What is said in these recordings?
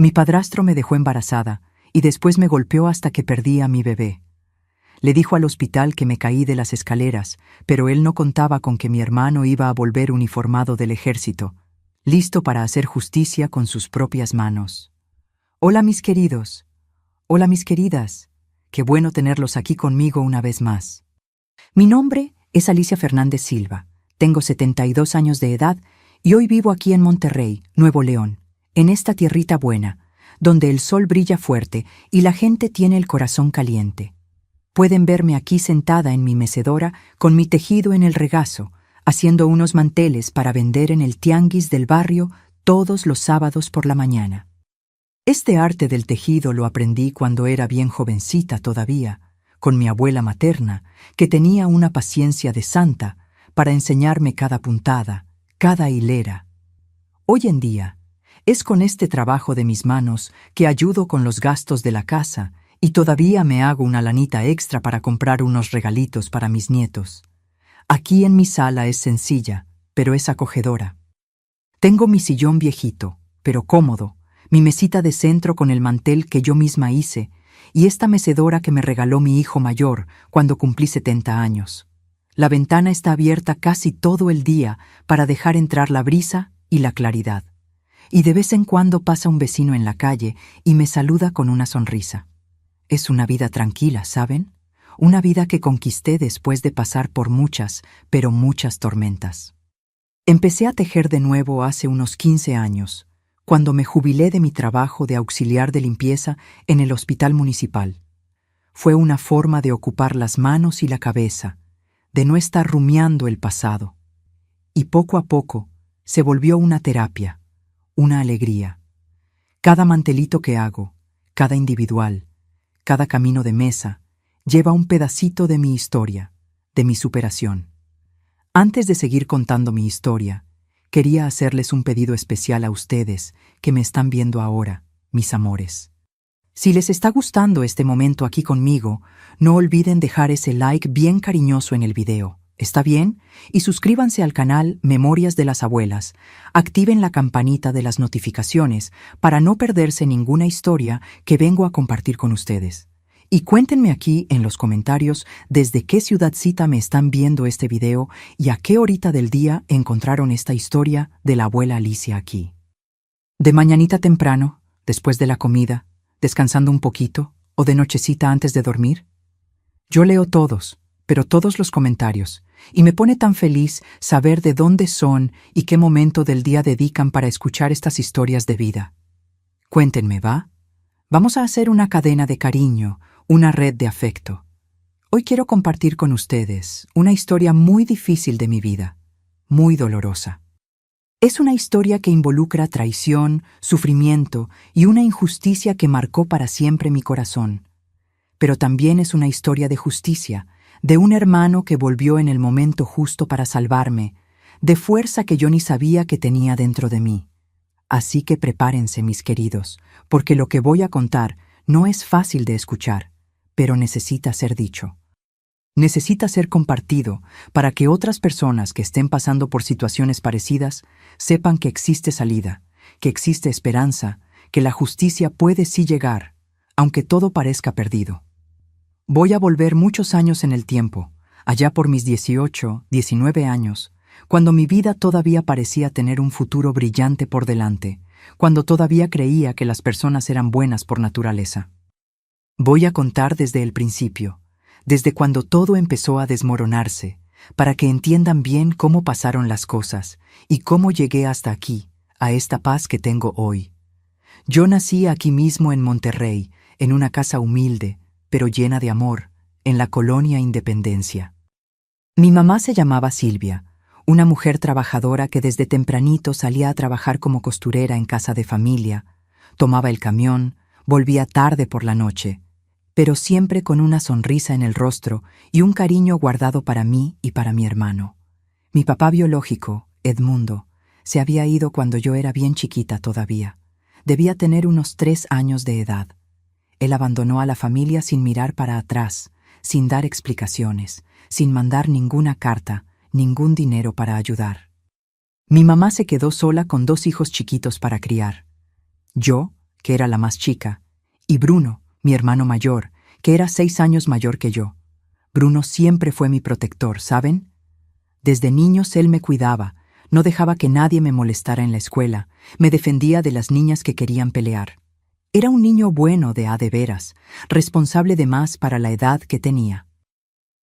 Mi padrastro me dejó embarazada y después me golpeó hasta que perdí a mi bebé. Le dijo al hospital que me caí de las escaleras, pero él no contaba con que mi hermano iba a volver uniformado del ejército, listo para hacer justicia con sus propias manos. Hola mis queridos, hola mis queridas, qué bueno tenerlos aquí conmigo una vez más. Mi nombre es Alicia Fernández Silva, tengo 72 años de edad y hoy vivo aquí en Monterrey, Nuevo León, en esta tierrita buena, donde el sol brilla fuerte y la gente tiene el corazón caliente. Pueden verme aquí sentada en mi mecedora con mi tejido en el regazo, haciendo unos manteles para vender en el tianguis del barrio todos los sábados por la mañana. Este arte del tejido lo aprendí cuando era bien jovencita todavía, con mi abuela materna, que tenía una paciencia de santa para enseñarme cada puntada, cada hilera. Hoy en día, es con este trabajo de mis manos que ayudo con los gastos de la casa y todavía me hago una lanita extra para comprar unos regalitos para mis nietos. Aquí en mi sala es sencilla, pero es acogedora. Tengo mi sillón viejito, pero cómodo, mi mesita de centro con el mantel que yo misma hice y esta mecedora que me regaló mi hijo mayor cuando cumplí 70 años. La ventana está abierta casi todo el día para dejar entrar la brisa y la claridad. Y de vez en cuando pasa un vecino en la calle y me saluda con una sonrisa. Es una vida tranquila, ¿saben? Una vida que conquisté después de pasar por muchas, pero muchas tormentas. Empecé a tejer de nuevo hace unos 15 años, cuando me jubilé de mi trabajo de auxiliar de limpieza en el hospital municipal. Fue una forma de ocupar las manos y la cabeza, de no estar rumiando el pasado. Y poco a poco se volvió una terapia, una alegría. Cada mantelito que hago, cada individual, cada camino de mesa, lleva un pedacito de mi historia, de mi superación. Antes de seguir contando mi historia, quería hacerles un pedido especial a ustedes que me están viendo ahora, mis amores. Si les está gustando este momento aquí conmigo, no olviden dejar ese like bien cariñoso en el video, ¿está bien? Y suscríbanse al canal Memorias de las Abuelas, activen la campanita de las notificaciones para no perderse ninguna historia que vengo a compartir con ustedes. Y cuéntenme aquí en los comentarios desde qué ciudadcita me están viendo este video y a qué horita del día encontraron esta historia de la abuela Alicia aquí. De mañanita temprano, después de la comida, descansando un poquito, o de nochecita antes de dormir. Yo leo todos, pero todos los comentarios, y me pone tan feliz saber de dónde son y qué momento del día dedican para escuchar estas historias de vida. Cuéntenme, ¿va? Vamos a hacer una cadena de cariño, una red de afecto. Hoy quiero compartir con ustedes una historia muy difícil de mi vida, muy dolorosa. Es una historia que involucra traición, sufrimiento y una injusticia que marcó para siempre mi corazón. Pero también es una historia de justicia, de un hermano que volvió en el momento justo para salvarme, de fuerza que yo ni sabía que tenía dentro de mí. Así que prepárense, mis queridos, porque lo que voy a contar no es fácil de escuchar, pero necesita ser dicho. Necesita ser compartido para que otras personas que estén pasando por situaciones parecidas sepan que existe salida, que existe esperanza, que la justicia puede sí llegar, aunque todo parezca perdido. Voy a volver muchos años en el tiempo, allá por mis 18, 19 años, cuando mi vida todavía parecía tener un futuro brillante por delante, cuando todavía creía que las personas eran buenas por naturaleza. Voy a contar desde el principio, desde cuando todo empezó a desmoronarse, para que entiendan bien cómo pasaron las cosas y cómo llegué hasta aquí, a esta paz que tengo hoy. Yo nací aquí mismo en Monterrey, en una casa humilde, pero llena de amor, en la colonia Independencia. Mi mamá se llamaba Silvia, una mujer trabajadora que desde tempranito salía a trabajar como costurera en casa de familia, tomaba el camión, volvía tarde por la noche, pero siempre con una sonrisa en el rostro y un cariño guardado para mí y para mi hermano. Mi papá biológico, Edmundo, se había ido cuando yo era bien chiquita todavía. Debía tener unos 3 años de edad. Él abandonó a la familia sin mirar para atrás, sin dar explicaciones, sin mandar ninguna carta, ningún dinero para ayudar. Mi mamá se quedó sola con 2 hijos chiquitos para criar. Yo, que era la más chica, y Bruno, mi hermano mayor, que era 6 años mayor que yo. Bruno siempre fue mi protector, ¿saben? Desde niños él me cuidaba, no dejaba que nadie me molestara en la escuela, me defendía de las niñas que querían pelear. Era un niño bueno de a de veras, responsable de más para la edad que tenía.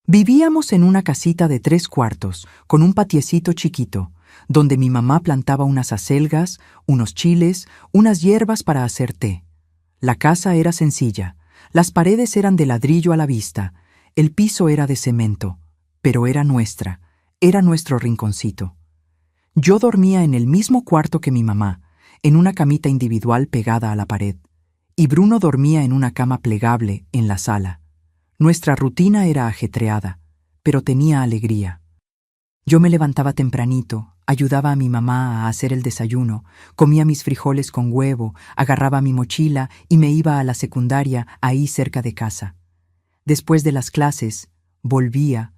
Vivíamos en una casita de 3 cuartos, con un patiecito chiquito, donde mi mamá plantaba unas acelgas, unos chiles, unas hierbas para hacer té. La casa era sencilla, las paredes eran de ladrillo a la vista, el piso era de cemento, pero era nuestra, era nuestro rinconcito. Yo dormía en el mismo cuarto que mi mamá, en una camita individual pegada a la pared, y Bruno dormía en una cama plegable en la sala. Nuestra rutina era ajetreada, pero tenía alegría. Yo me levantaba tempranito, ayudaba a mi mamá a hacer el desayuno, comía mis frijoles con huevo, agarraba mi mochila y me iba a la secundaria ahí cerca de casa. Después de las clases, volvía,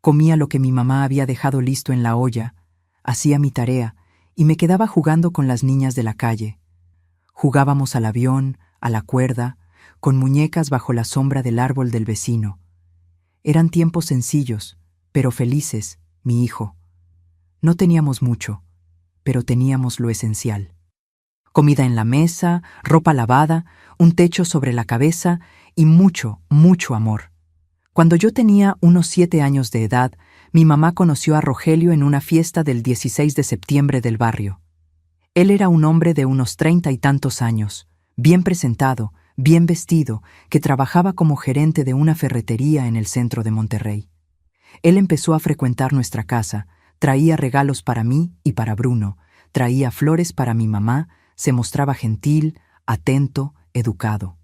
comía lo que mi mamá había dejado listo en la olla, hacía mi tarea y me quedaba jugando con las niñas de la calle. Jugábamos al avión, a la cuerda, con muñecas bajo la sombra del árbol del vecino. Eran tiempos sencillos, pero felices, mi hijo. No teníamos mucho, pero teníamos lo esencial. Comida en la mesa, ropa lavada, un techo sobre la cabeza y mucho, mucho amor. Cuando yo tenía unos 7 años de edad, mi mamá conoció a Rogelio en una fiesta del 16 de septiembre del barrio. Él era un hombre de unos 30 y tantos años, bien presentado, bien vestido, que trabajaba como gerente de una ferretería en el centro de Monterrey. Él empezó a frecuentar nuestra casa, traía regalos para mí y para Bruno, traía flores para mi mamá, se mostraba gentil, atento, educado.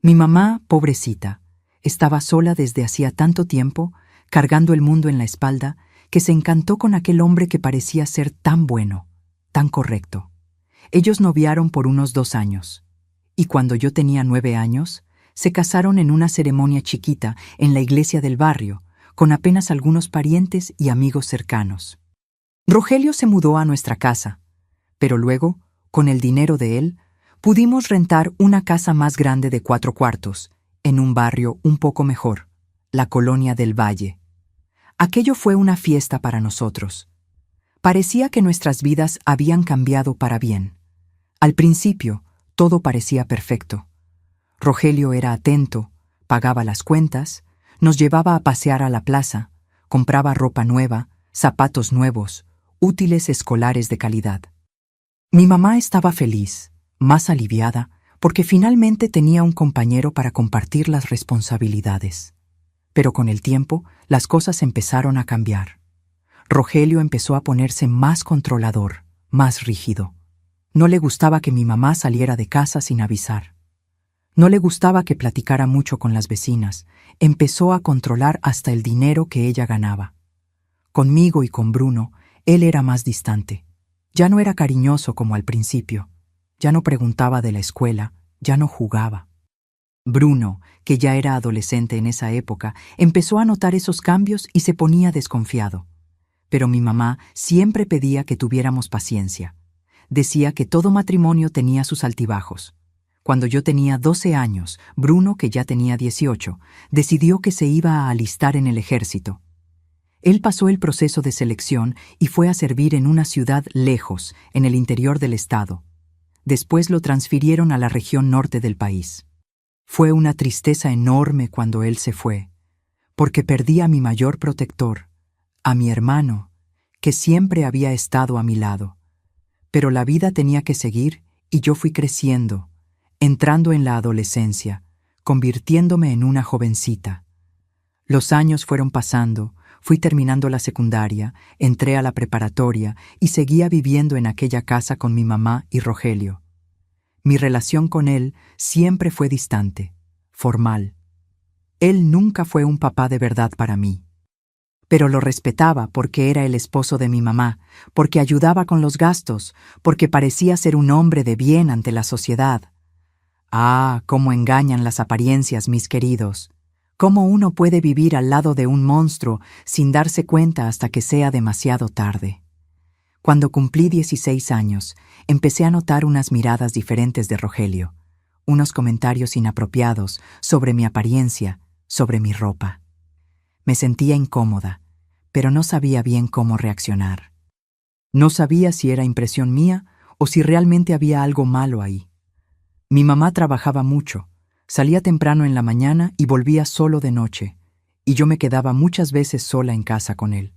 Mi mamá, pobrecita, estaba sola desde hacía tanto tiempo, cargando el mundo en la espalda, que se encantó con aquel hombre que parecía ser tan bueno, tan correcto. Ellos noviaron por unos 2 años, y cuando yo tenía 9 años, se casaron en una ceremonia chiquita en la iglesia del barrio, con apenas algunos parientes y amigos cercanos. Rogelio se mudó a nuestra casa, pero luego, con el dinero de él, pudimos rentar una casa más grande de 4 cuartos, en un barrio un poco mejor, la Colonia del Valle. Aquello fue una fiesta para nosotros. Parecía que nuestras vidas habían cambiado para bien. Al principio, todo parecía perfecto. Rogelio era atento, pagaba las cuentas, nos llevaba a pasear a la plaza, compraba ropa nueva, zapatos nuevos, útiles escolares de calidad. Mi mamá estaba feliz, más aliviada, porque finalmente tenía un compañero para compartir las responsabilidades. Pero con el tiempo, las cosas empezaron a cambiar. Rogelio empezó a ponerse más controlador, más rígido. No le gustaba que mi mamá saliera de casa sin avisar. No le gustaba que platicara mucho con las vecinas. Empezó a controlar hasta el dinero que ella ganaba. Conmigo y con Bruno, él era más distante. Ya no era cariñoso como al principio. Ya no preguntaba de la escuela, ya no jugaba. Bruno, que ya era adolescente en esa época, empezó a notar esos cambios y se ponía desconfiado. Pero mi mamá siempre pedía que tuviéramos paciencia. Decía que todo matrimonio tenía sus altibajos. Cuando yo tenía 12 años, Bruno, que ya tenía 18, decidió que se iba a alistar en el ejército. Él pasó el proceso de selección y fue a servir en una ciudad lejos, en el interior del estado. Después lo transfirieron a la región norte del país. Fue una tristeza enorme cuando él se fue, porque perdí a mi mayor protector, a mi hermano, que siempre había estado a mi lado. Pero la vida tenía que seguir y yo fui creciendo, entrando en la adolescencia, convirtiéndome en una jovencita. Los años fueron pasando, fui terminando la secundaria, entré a la preparatoria y seguía viviendo en aquella casa con mi mamá y Rogelio. Mi relación con él siempre fue distante, formal. Él nunca fue un papá de verdad para mí. Pero lo respetaba porque era el esposo de mi mamá, porque ayudaba con los gastos, porque parecía ser un hombre de bien ante la sociedad. Ah, cómo engañan las apariencias, mis queridos. Cómo uno puede vivir al lado de un monstruo sin darse cuenta hasta que sea demasiado tarde. Cuando cumplí 16 años, empecé a notar unas miradas diferentes de Rogelio, unos comentarios inapropiados sobre mi apariencia, sobre mi ropa. Me sentía incómoda, pero no sabía bien cómo reaccionar. No sabía si era impresión mía o si realmente había algo malo ahí. Mi mamá trabajaba mucho, salía temprano en la mañana y volvía solo de noche, y yo me quedaba muchas veces sola en casa con él.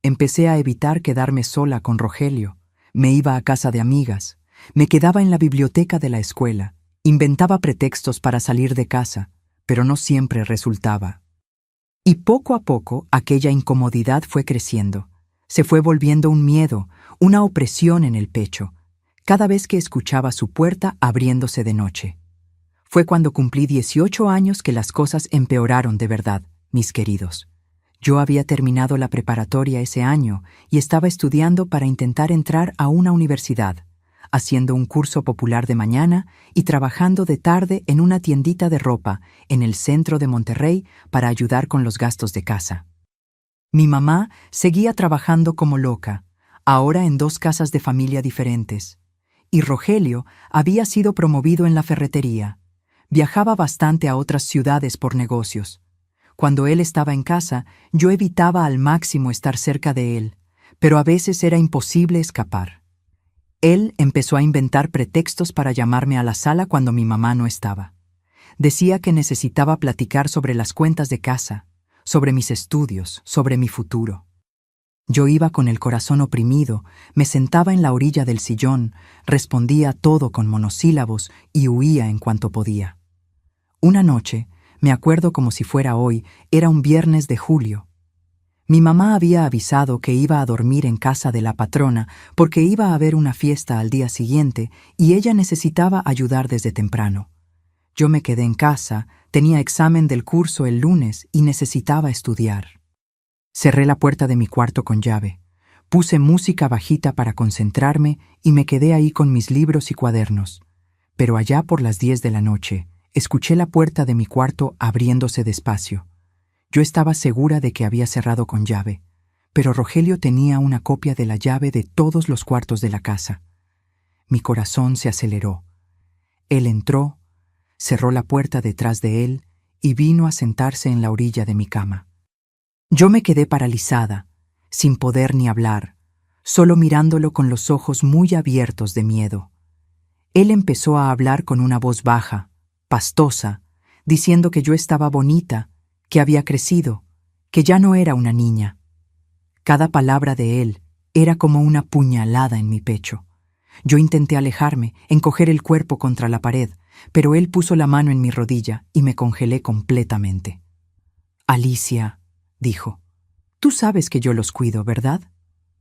Empecé a evitar quedarme sola con Rogelio, me iba a casa de amigas, me quedaba en la biblioteca de la escuela, inventaba pretextos para salir de casa, pero no siempre resultaba. Y poco a poco aquella incomodidad fue creciendo. Se fue volviendo un miedo, una opresión en el pecho, cada vez que escuchaba su puerta abriéndose de noche. Fue cuando cumplí 18 años que las cosas empeoraron de verdad, mis queridos. Yo había terminado la preparatoria ese año y estaba estudiando para intentar entrar a una universidad, haciendo un curso popular de mañana y trabajando de tarde en una tiendita de ropa en el centro de Monterrey para ayudar con los gastos de casa. Mi mamá seguía trabajando como loca, ahora en 2 casas de familia diferentes, y Rogelio había sido promovido en la ferretería. Viajaba bastante a otras ciudades por negocios. Cuando él estaba en casa, yo evitaba al máximo estar cerca de él, pero a veces era imposible escapar. Él empezó a inventar pretextos para llamarme a la sala cuando mi mamá no estaba. Decía que necesitaba platicar sobre las cuentas de casa, sobre mis estudios, sobre mi futuro. Yo iba con el corazón oprimido, me sentaba en la orilla del sillón, respondía todo con monosílabos y huía en cuanto podía. Una noche, me acuerdo como si fuera hoy, era un viernes de julio. Mi mamá había avisado que iba a dormir en casa de la patrona porque iba a haber una fiesta al día siguiente y ella necesitaba ayudar desde temprano. Yo me quedé en casa, tenía examen del curso el lunes y necesitaba estudiar. Cerré la puerta de mi cuarto con llave, puse música bajita para concentrarme y me quedé ahí con mis libros y cuadernos. Pero allá por las 10 de la noche, escuché la puerta de mi cuarto abriéndose despacio. Yo estaba segura de que había cerrado con llave, pero Rogelio tenía una copia de la llave de todos los cuartos de la casa. Mi corazón se aceleró. Él entró, cerró la puerta detrás de él y vino a sentarse en la orilla de mi cama. Yo me quedé paralizada, sin poder ni hablar, solo mirándolo con los ojos muy abiertos de miedo. Él empezó a hablar con una voz baja, pastosa, diciendo que yo estaba bonita, que había crecido, que ya no era una niña. Cada palabra de él era como una puñalada en mi pecho. Yo intenté alejarme, encoger el cuerpo contra la pared, pero él puso la mano en mi rodilla y me congelé completamente. «Alicia», dijo, «tú sabes que yo los cuido, ¿verdad?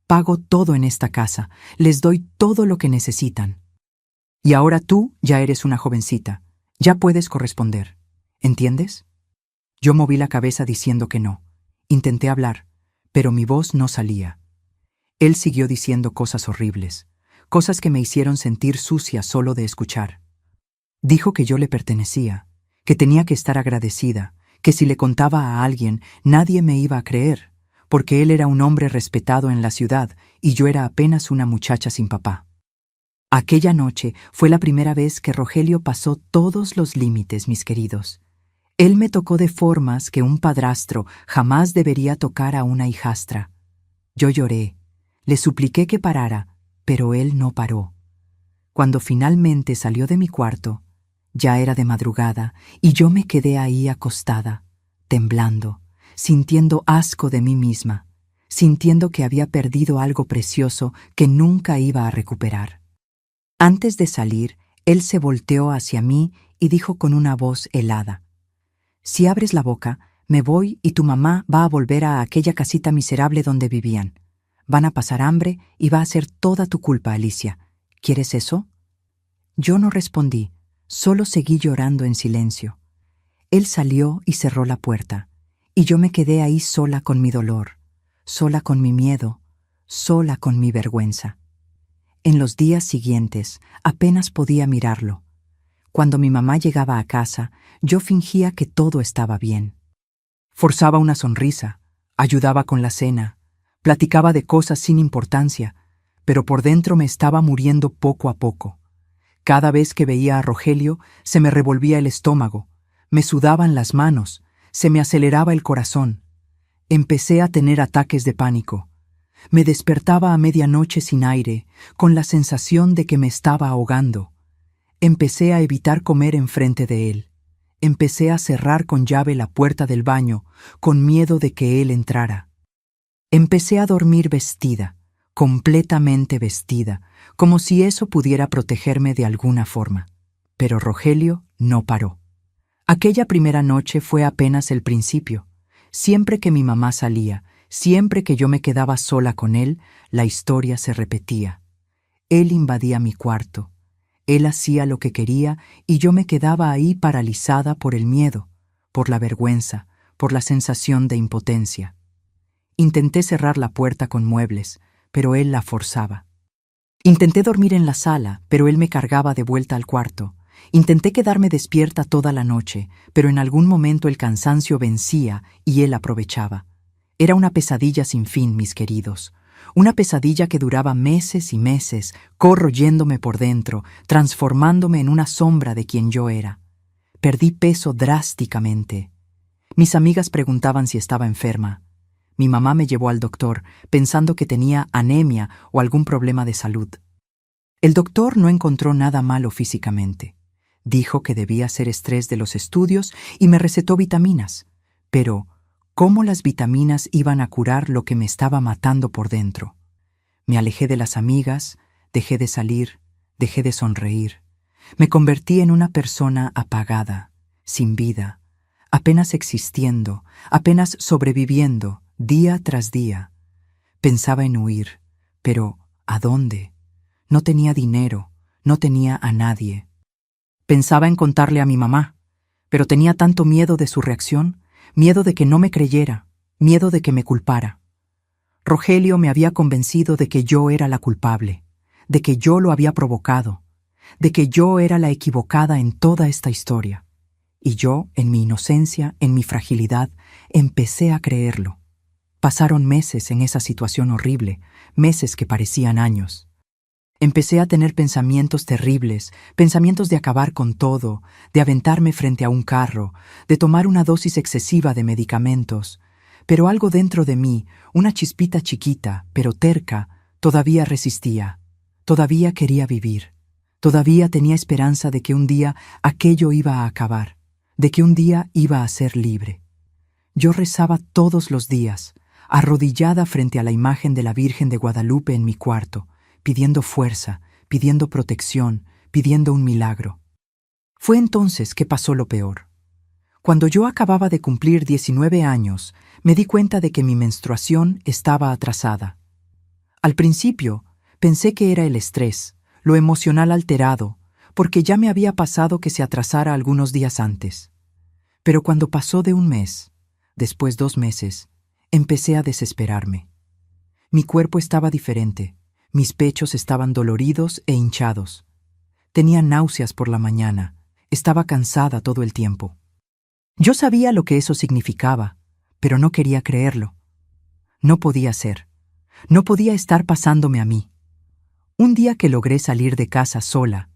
Pago todo en esta casa, les doy todo lo que necesitan. Y ahora tú ya eres una jovencita, ya puedes corresponder, ¿entiendes?» Yo moví la cabeza diciendo que no. Intenté hablar, pero mi voz no salía. Él siguió diciendo cosas horribles, cosas que me hicieron sentir sucia solo de escuchar. Dijo que yo le pertenecía, que tenía que estar agradecida, que si le contaba a alguien nadie me iba a creer, porque él era un hombre respetado en la ciudad y yo era apenas una muchacha sin papá. Aquella noche fue la primera vez que Rogelio pasó todos los límites, mis queridos. Él me tocó de formas que un padrastro jamás debería tocar a una hijastra. Yo lloré, le supliqué que parara, pero él no paró. Cuando finalmente salió de mi cuarto, ya era de madrugada y yo me quedé ahí acostada, temblando, sintiendo asco de mí misma, sintiendo que había perdido algo precioso que nunca iba a recuperar. Antes de salir, él se volteó hacia mí y dijo con una voz helada: «Si abres la boca, me voy y tu mamá va a volver a aquella casita miserable donde vivían. Van a pasar hambre y va a ser toda tu culpa, Alicia. ¿Quieres eso?» Yo no respondí, solo seguí llorando en silencio. Él salió y cerró la puerta, y yo me quedé ahí sola con mi dolor, sola con mi miedo, sola con mi vergüenza. En los días siguientes apenas podía mirarlo. Cuando mi mamá llegaba a casa, yo fingía que todo estaba bien. Forzaba una sonrisa, ayudaba con la cena, platicaba de cosas sin importancia, pero por dentro me estaba muriendo poco a poco. Cada vez que veía a Rogelio, se me revolvía el estómago, me sudaban las manos, se me aceleraba el corazón. Empecé a tener ataques de pánico. Me despertaba a medianoche sin aire, con la sensación de que me estaba ahogando. Empecé a evitar comer enfrente de él. Empecé a cerrar con llave la puerta del baño, con miedo de que él entrara. Empecé a dormir vestida, completamente vestida, como si eso pudiera protegerme de alguna forma. Pero Rogelio no paró. Aquella primera noche fue apenas el principio. Siempre que mi mamá salía, siempre que yo me quedaba sola con él, la historia se repetía. Él invadía mi cuarto. Él hacía lo que quería y yo me quedaba ahí paralizada por el miedo, por la vergüenza, por la sensación de impotencia. Intenté cerrar la puerta con muebles, pero él la forzaba. Intenté dormir en la sala, pero él me cargaba de vuelta al cuarto. Intenté quedarme despierta toda la noche, pero en algún momento el cansancio vencía y él aprovechaba. Era una pesadilla sin fin, mis queridos. Una pesadilla que duraba meses y meses, corroyéndome por dentro, transformándome en una sombra de quien yo era. Perdí peso drásticamente. Mis amigas preguntaban si estaba enferma. Mi mamá me llevó al doctor, pensando que tenía anemia o algún problema de salud. El doctor no encontró nada malo físicamente. Dijo que debía ser estrés de los estudios y me recetó vitaminas. Pero, ¿cómo las vitaminas iban a curar lo que me estaba matando por dentro? Me alejé de las amigas, dejé de salir, dejé de sonreír. Me convertí en una persona apagada, sin vida, apenas existiendo, apenas sobreviviendo, día tras día. Pensaba en huir, pero ¿a dónde? No tenía dinero, no tenía a nadie. Pensaba en contarle a mi mamá, pero tenía tanto miedo de su reacción, miedo de que no me creyera, miedo de que me culpara. Rogelio me había convencido de que yo era la culpable, de que yo lo había provocado, de que yo era la equivocada en toda esta historia. Y yo, en mi inocencia, en mi fragilidad, empecé a creerlo. Pasaron meses en esa situación horrible, meses que parecían años. Empecé a tener pensamientos terribles, pensamientos de acabar con todo, de aventarme frente a un carro, de tomar una dosis excesiva de medicamentos. Pero algo dentro de mí, una chispita chiquita, pero terca, todavía resistía. Todavía quería vivir. Todavía tenía esperanza de que un día aquello iba a acabar, de que un día iba a ser libre. Yo rezaba todos los días, arrodillada frente a la imagen de la Virgen de Guadalupe en mi cuarto, pidiendo fuerza, pidiendo protección, pidiendo un milagro. Fue entonces que pasó lo peor. Cuando yo acababa de cumplir 19 años, me di cuenta de que mi menstruación estaba atrasada. Al principio, pensé que era el estrés, lo emocional alterado, porque ya me había pasado que se atrasara algunos días antes. Pero cuando pasó de un mes, después 2 meses, empecé a desesperarme. Mi cuerpo estaba diferente. Mis pechos estaban doloridos e hinchados. Tenía náuseas por la mañana. Estaba cansada todo el tiempo. Yo sabía lo que eso significaba, pero no quería creerlo. No podía ser. No podía estar pasándome a mí. Un día que logré salir de casa sola,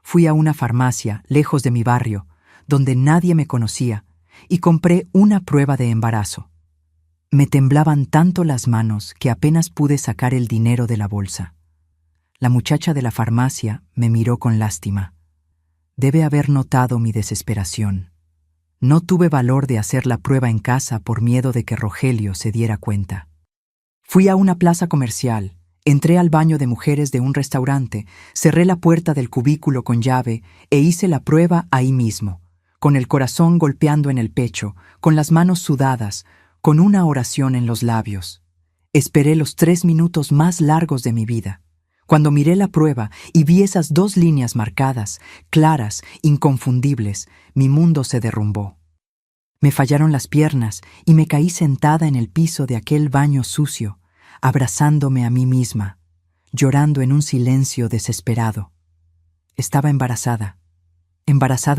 fui a una farmacia lejos de mi barrio, donde nadie me conocía, y compré una prueba de embarazo. Me temblaban tanto las manos que apenas pude sacar el dinero de la bolsa. La muchacha de la farmacia me miró con lástima. Debe haber notado mi desesperación. No tuve valor de hacer la prueba en casa por miedo de que Rogelio se diera cuenta. Fui a una plaza comercial, entré al baño de mujeres de un restaurante, cerré la puerta del cubículo con llave e hice la prueba ahí mismo, con el corazón golpeando en el pecho, con las manos sudadas, con una oración en los labios. Esperé los 3 minutos más largos de mi vida. Cuando miré la prueba y vi esas 2 líneas marcadas, claras, inconfundibles, mi mundo se derrumbó. Me fallaron las piernas y me caí sentada en el piso de aquel baño sucio, abrazándome a mí misma, llorando en un silencio desesperado. Estaba embarazada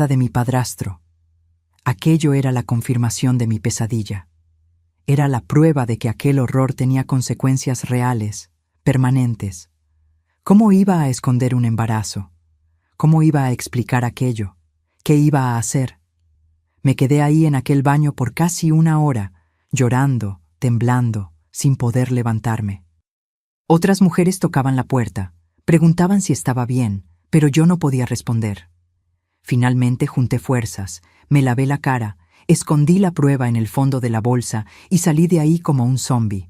de mi padrastro. Aquello era la confirmación de mi pesadilla. Era la prueba de que aquel horror tenía consecuencias reales, permanentes. ¿Cómo iba a esconder un embarazo? ¿Cómo iba a explicar aquello? ¿Qué iba a hacer? Me quedé ahí en aquel baño por casi 1 hora, llorando, temblando, sin poder levantarme. Otras mujeres tocaban la puerta, preguntaban si estaba bien, pero yo no podía responder. Finalmente junté fuerzas, me lavé la cara, escondí la prueba en el fondo de la bolsa y salí de ahí como un zombi.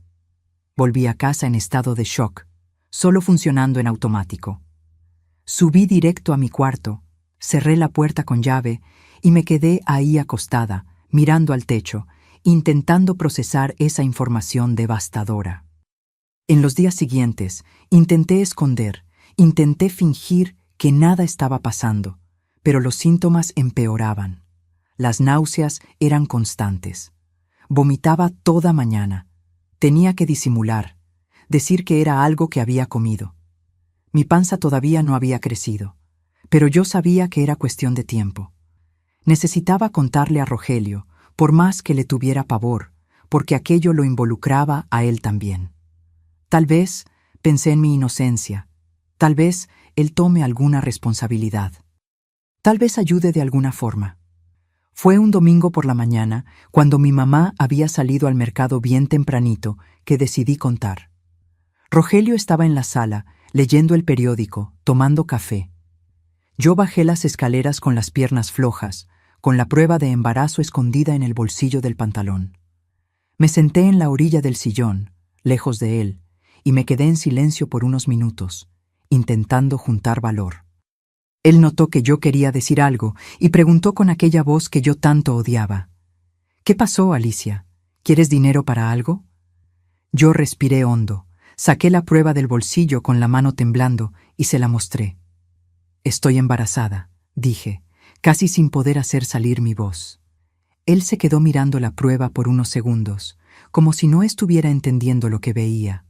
Volví a casa en estado de shock, solo funcionando en automático. Subí directo a mi cuarto, cerré la puerta con llave y me quedé ahí acostada, mirando al techo, intentando procesar esa información devastadora. En los días siguientes, intenté esconder, intenté fingir que nada estaba pasando, pero los síntomas empeoraban. Las náuseas eran constantes. Vomitaba toda mañana. Tenía que disimular, decir que era algo que había comido. Mi panza todavía no había crecido, pero yo sabía que era cuestión de tiempo. Necesitaba contarle a Rogelio, por más que le tuviera pavor, porque aquello lo involucraba a él también. Tal vez, pensé en mi inocencia, tal vez él tome alguna responsabilidad. Tal vez ayude de alguna forma. Fue un domingo por la mañana, cuando mi mamá había salido al mercado bien tempranito, que decidí contar. Rogelio estaba en la sala, leyendo el periódico, tomando café. Yo bajé las escaleras con las piernas flojas, con la prueba de embarazo escondida en el bolsillo del pantalón. Me senté en la orilla del sillón, lejos de él, y me quedé en silencio por unos minutos, intentando juntar valor. Él notó que yo quería decir algo y preguntó con aquella voz que yo tanto odiaba. «¿Qué pasó, Alicia? ¿Quieres dinero para algo?» Yo respiré hondo, saqué la prueba del bolsillo con la mano temblando y se la mostré. «Estoy embarazada», dije, casi sin poder hacer salir mi voz. Él se quedó mirando la prueba por unos segundos, como si no estuviera entendiendo lo que veía.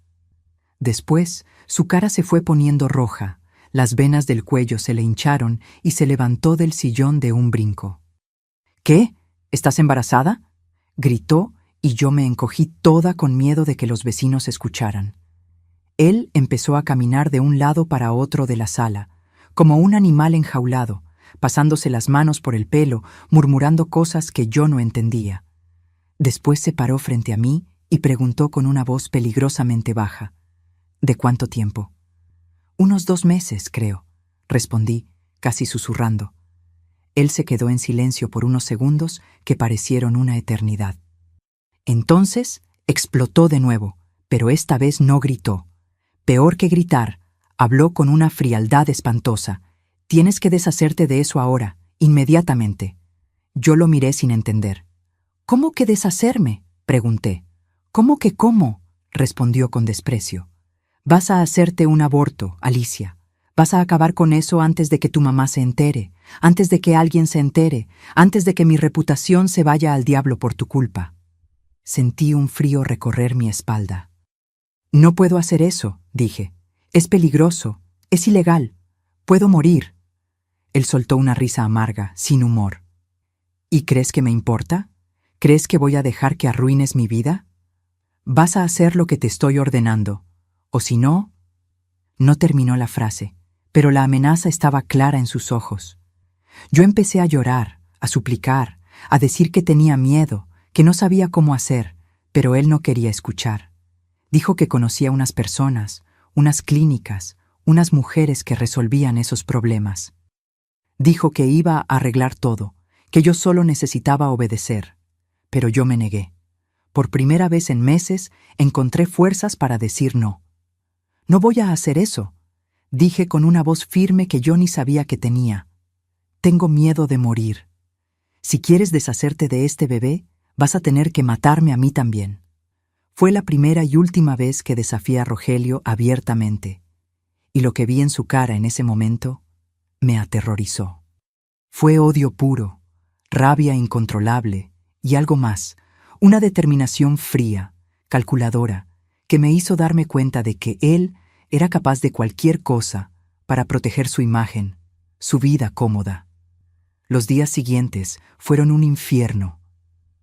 Después, su cara se fue poniendo roja, las venas del cuello se le hincharon y se levantó del sillón de un brinco. «¿Qué? ¿Estás embarazada?», gritó, y yo me encogí toda con miedo de que los vecinos escucharan. Él empezó a caminar de un lado para otro de la sala, como un animal enjaulado, pasándose las manos por el pelo, murmurando cosas que yo no entendía. Después se paró frente a mí y preguntó con una voz peligrosamente baja: «¿De cuánto tiempo?». «Unos 2 meses, creo», respondí, casi susurrando. Él se quedó en silencio por unos segundos que parecieron una eternidad. Entonces explotó de nuevo, pero esta vez no gritó. Peor que gritar, habló con una frialdad espantosa. «Tienes que deshacerte de eso ahora, inmediatamente». Yo lo miré sin entender. «¿Cómo que deshacerme?», pregunté. «¿Cómo que cómo?», respondió con desprecio. «Vas a hacerte un aborto, Alicia. Vas a acabar con eso antes de que tu mamá se entere, antes de que alguien se entere, antes de que mi reputación se vaya al diablo por tu culpa». Sentí un frío recorrer mi espalda. «No puedo hacer eso», dije. «Es peligroso, es ilegal. Puedo morir». Él soltó una risa amarga, sin humor. «¿Y crees que me importa? ¿Crees que voy a dejar que arruines mi vida? Vas a hacer lo que te estoy ordenando. O si no...». No terminó la frase, pero la amenaza estaba clara en sus ojos. Yo empecé a llorar, a suplicar, a decir que tenía miedo, que no sabía cómo hacer, pero él no quería escuchar. Dijo que conocía unas personas, unas clínicas, unas mujeres que resolvían esos problemas. Dijo que iba a arreglar todo, que yo solo necesitaba obedecer. Pero yo me negué. Por primera vez en meses encontré fuerzas para decir no. «No voy a hacer eso», dije con una voz firme que yo ni sabía que tenía. «Tengo miedo de morir. Si quieres deshacerte de este bebé, vas a tener que matarme a mí también». Fue la primera y última vez que desafié a Rogelio abiertamente, y lo que vi en su cara en ese momento me aterrorizó. Fue odio puro, rabia incontrolable y algo más, una determinación fría, calculadora, que me hizo darme cuenta de que él era capaz de cualquier cosa para proteger su imagen, su vida cómoda. Los días siguientes fueron un infierno,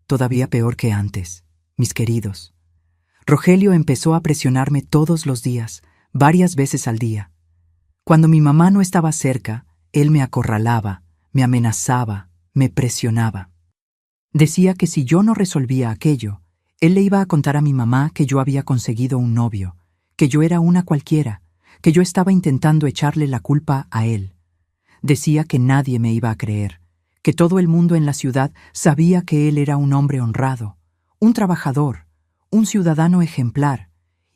todavía peor que antes, mis queridos. Rogelio empezó a presionarme todos los días, varias veces al día. Cuando mi mamá no estaba cerca, él me acorralaba, me amenazaba, me presionaba. Decía que si yo no resolvía aquello, él le iba a contar a mi mamá que yo había conseguido un novio, que yo era una cualquiera, que yo estaba intentando echarle la culpa a él. Decía que nadie me iba a creer, que todo el mundo en la ciudad sabía que él era un hombre honrado, un trabajador, un ciudadano ejemplar,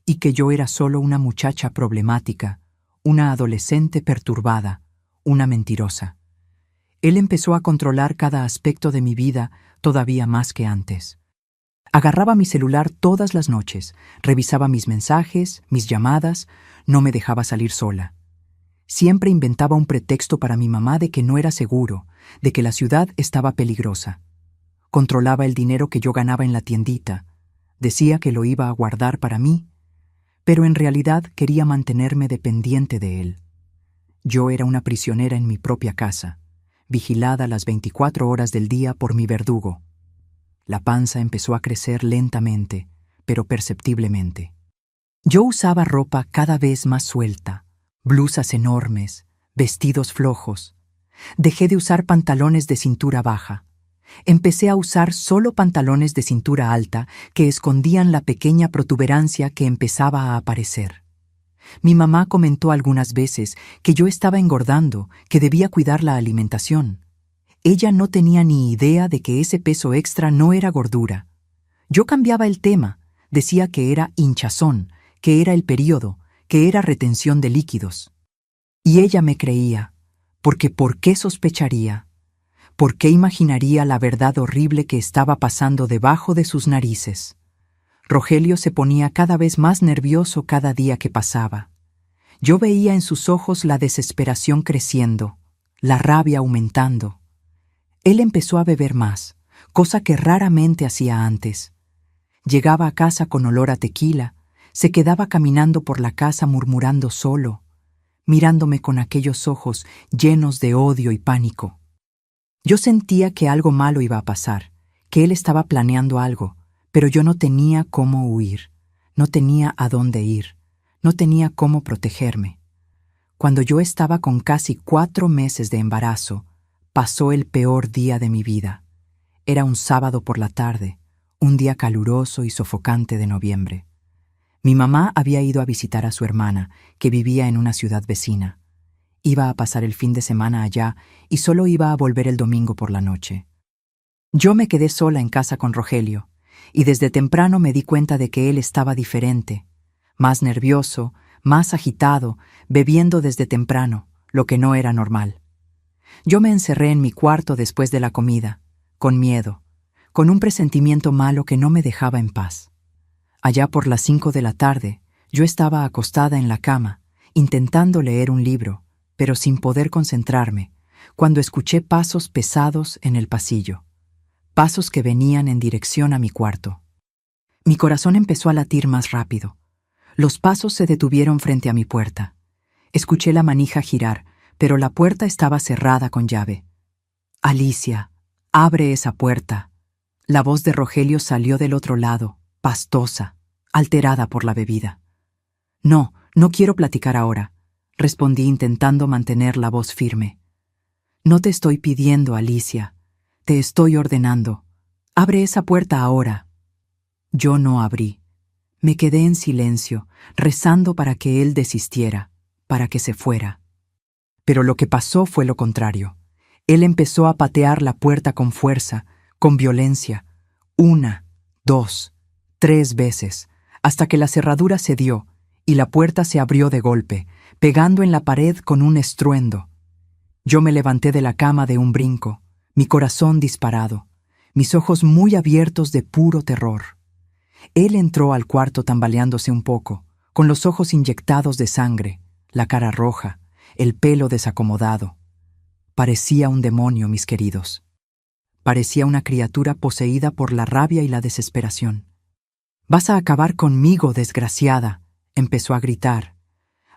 y que yo era solo una muchacha problemática, una adolescente perturbada, una mentirosa. Él empezó a controlar cada aspecto de mi vida todavía más que antes. Agarraba mi celular todas las noches, revisaba mis mensajes, mis llamadas, no me dejaba salir sola. Siempre inventaba un pretexto para mi mamá de que no era seguro, de que la ciudad estaba peligrosa. Controlaba el dinero que yo ganaba en la tiendita. Decía que lo iba a guardar para mí, pero en realidad quería mantenerme dependiente de él. Yo era una prisionera en mi propia casa, vigilada las 24 horas del día por mi verdugo. La panza empezó a crecer lentamente, pero perceptiblemente. Yo usaba ropa cada vez más suelta, blusas enormes, vestidos flojos. Dejé de usar pantalones de cintura baja. Empecé a usar solo pantalones de cintura alta que escondían la pequeña protuberancia que empezaba a aparecer. Mi mamá comentó algunas veces que yo estaba engordando, que debía cuidar la alimentación. Ella no tenía ni idea de que ese peso extra no era gordura. Yo cambiaba el tema, decía que era hinchazón, que era el período, que era retención de líquidos. Y ella me creía, porque ¿por qué sospecharía? ¿Por qué imaginaría la verdad horrible que estaba pasando debajo de sus narices? Rogelio se ponía cada vez más nervioso cada día que pasaba. Yo veía en sus ojos la desesperación creciendo, la rabia aumentando. Él empezó a beber más, cosa que raramente hacía antes. Llegaba a casa con olor a tequila, se quedaba caminando por la casa murmurando solo, mirándome con aquellos ojos llenos de odio y pánico. Yo sentía que algo malo iba a pasar, que él estaba planeando algo, pero yo no tenía cómo huir, no tenía a dónde ir, no tenía cómo protegerme. Cuando yo estaba con casi 4 meses de embarazo, pasó el peor día de mi vida. Era un sábado por la tarde, un día caluroso y sofocante de noviembre. Mi mamá había ido a visitar a su hermana, que vivía en una ciudad vecina. Iba a pasar el fin de semana allá y solo iba a volver el domingo por la noche. Yo me quedé sola en casa con Rogelio, y desde temprano me di cuenta de que él estaba diferente, más nervioso, más agitado, bebiendo desde temprano, lo que no era normal. Yo me encerré en mi cuarto después de la comida, con miedo, con un presentimiento malo que no me dejaba en paz. Allá por las 5 de la tarde, yo estaba acostada en la cama, intentando leer un libro, pero sin poder concentrarme, cuando escuché pasos pesados en el pasillo, pasos que venían en dirección a mi cuarto. Mi corazón empezó a latir más rápido. Los pasos se detuvieron frente a mi puerta. Escuché la manija girar, pero la puerta estaba cerrada con llave. «Alicia, abre esa puerta». La voz de Rogelio salió del otro lado, pastosa, alterada por la bebida. «No, no quiero platicar ahora», respondí intentando mantener la voz firme. «No te estoy pidiendo, Alicia. Te estoy ordenando. Abre esa puerta ahora». Yo no abrí. Me quedé en silencio, rezando para que él desistiera, para que se fuera. Pero lo que pasó fue lo contrario. Él empezó a patear la puerta con fuerza, con violencia, 1, 2, 3 veces, hasta que la cerradura cedió y la puerta se abrió de golpe, pegando en la pared con un estruendo. Yo me levanté de la cama de un brinco, mi corazón disparado, mis ojos muy abiertos de puro terror. Él entró al cuarto tambaleándose un poco, con los ojos inyectados de sangre, la cara roja, el pelo desacomodado. Parecía un demonio, mis queridos. Parecía una criatura poseída por la rabia y la desesperación. «Vas a acabar conmigo, desgraciada», empezó a gritar.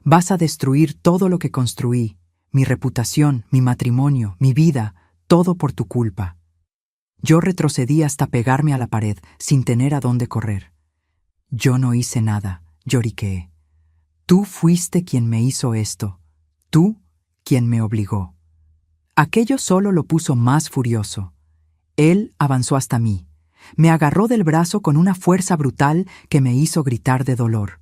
«Vas a destruir todo lo que construí, mi reputación, mi matrimonio, mi vida, todo por tu culpa». Yo retrocedí hasta pegarme a la pared, sin tener a dónde correr. «Yo no hice nada», lloriqueé. «Tú fuiste quien me hizo esto. Tú, quien me obligó. Aquello solo lo puso más furioso. Él avanzó hasta mí. Me agarró del brazo con una fuerza brutal que me hizo gritar de dolor.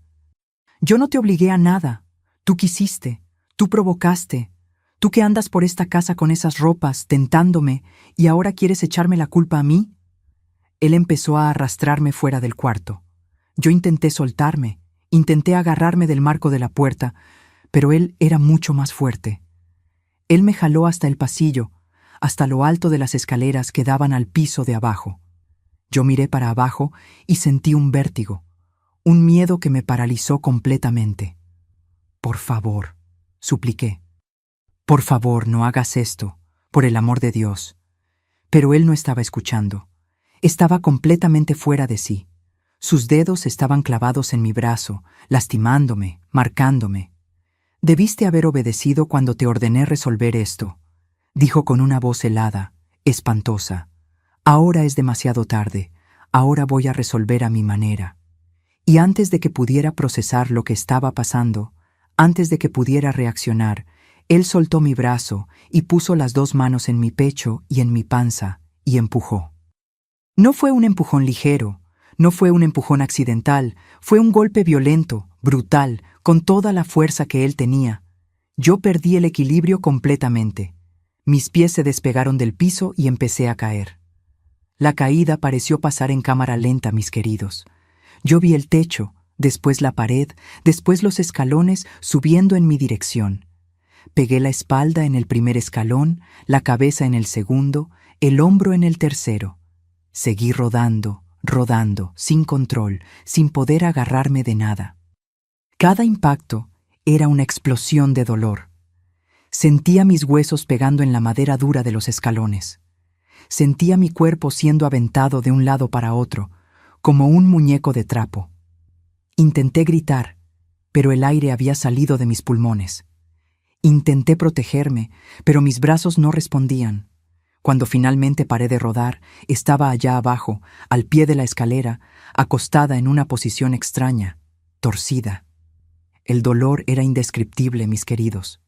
Yo no te obligué a nada. Tú quisiste. Tú provocaste. Tú que andas por esta casa con esas ropas, tentándome, y ahora quieres echarme la culpa a mí. Él empezó a arrastrarme fuera del cuarto. Yo intenté soltarme, intenté agarrarme del marco de la puerta, pero él era mucho más fuerte. Él me jaló hasta el pasillo, hasta lo alto de las escaleras que daban al piso de abajo. Yo miré para abajo y sentí un vértigo, un miedo que me paralizó completamente. Por favor, supliqué. Por favor, no hagas esto, por el amor de Dios. Pero él no estaba escuchando. Estaba completamente fuera de sí. Sus dedos estaban clavados en mi brazo, lastimándome, marcándome. Debiste haber obedecido cuando te ordené resolver esto, dijo con una voz helada, espantosa. Ahora es demasiado tarde, ahora voy a resolver a mi manera. Y antes de que pudiera procesar lo que estaba pasando, antes de que pudiera reaccionar, él soltó mi brazo y puso las dos manos en mi pecho y en mi panza, y empujó. No fue un empujón ligero, no fue un empujón accidental, fue un golpe violento, brutal, con toda la fuerza que él tenía. Yo perdí el equilibrio completamente. Mis pies se despegaron del piso y empecé a caer. La caída pareció pasar en cámara lenta, mis queridos. Yo vi el techo, después la pared, después los escalones subiendo en mi dirección. Pegué la espalda en el primer escalón, la cabeza en el segundo, el hombro en el tercero. Seguí rodando, rodando, sin control, sin poder agarrarme de nada. Cada impacto era una explosión de dolor. Sentía mis huesos pegando en la madera dura de los escalones. Sentía mi cuerpo siendo aventado de un lado para otro, como un muñeco de trapo. Intenté gritar, pero el aire había salido de mis pulmones. Intenté protegerme, pero mis brazos no respondían. Cuando finalmente paré de rodar, estaba allá abajo, al pie de la escalera, acostada en una posición extraña, torcida. El dolor era indescriptible, mis queridos.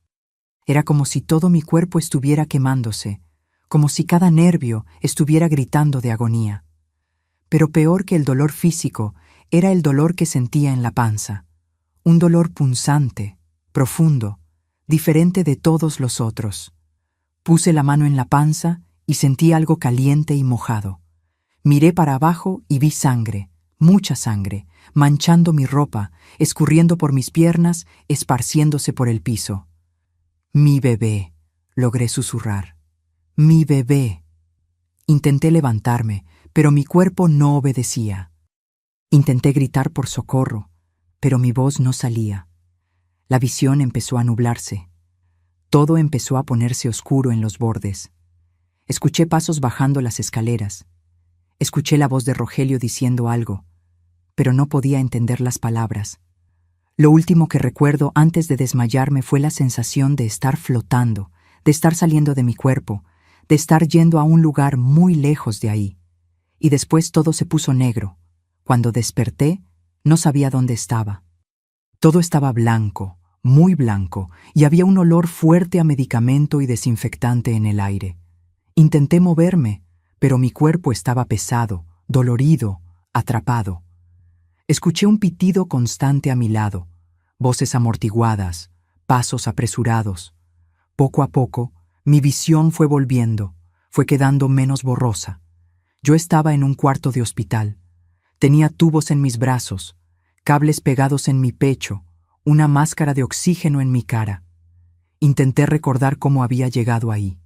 Era como si todo mi cuerpo estuviera quemándose, como si cada nervio estuviera gritando de agonía. Pero peor que el dolor físico era el dolor que sentía en la panza. Un dolor punzante, profundo, diferente de todos los otros. Puse la mano en la panza y sentí algo caliente y mojado. Miré para abajo y vi sangre, mucha sangre, manchando mi ropa, escurriendo por mis piernas, esparciéndose por el piso. «Mi bebé», logré susurrar. «Mi bebé». Intenté levantarme, pero mi cuerpo no obedecía. Intenté gritar por socorro, pero mi voz no salía. La visión empezó a nublarse. Todo empezó a ponerse oscuro en los bordes. Escuché pasos bajando las escaleras. Escuché la voz de Rogelio diciendo algo, pero no podía entender las palabras. Lo último que recuerdo antes de desmayarme fue la sensación de estar flotando, de estar saliendo de mi cuerpo, de estar yendo a un lugar muy lejos de ahí. Y después todo se puso negro. Cuando desperté, no sabía dónde estaba. Todo estaba blanco, muy blanco, y había un olor fuerte a medicamento y desinfectante en el aire. Intenté moverme, pero mi cuerpo estaba pesado, dolorido, atrapado. Escuché un pitido constante a mi lado, voces amortiguadas, pasos apresurados. Poco a poco, mi visión fue volviendo, fue quedando menos borrosa. Yo estaba en un cuarto de hospital. Tenía tubos en mis brazos, cables pegados en mi pecho, una máscara de oxígeno en mi cara. Intenté recordar cómo había llegado ahí.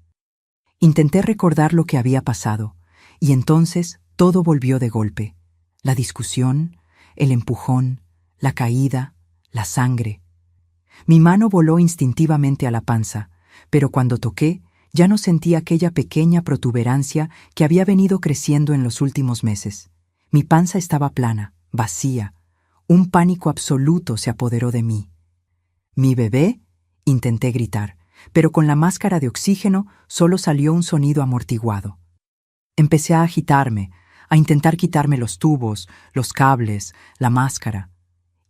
Intenté recordar lo que había pasado, y entonces todo volvió de golpe. La discusión, el empujón, la caída, la sangre. Mi mano voló instintivamente a la panza, pero cuando toqué, ya no sentí aquella pequeña protuberancia que había venido creciendo en los últimos meses. Mi panza estaba plana, vacía. Un pánico absoluto se apoderó de mí. «¿Mi bebé?», intenté gritar, pero con la máscara de oxígeno solo salió un sonido amortiguado. Empecé a agitarme, a intentar quitarme los tubos, los cables, la máscara.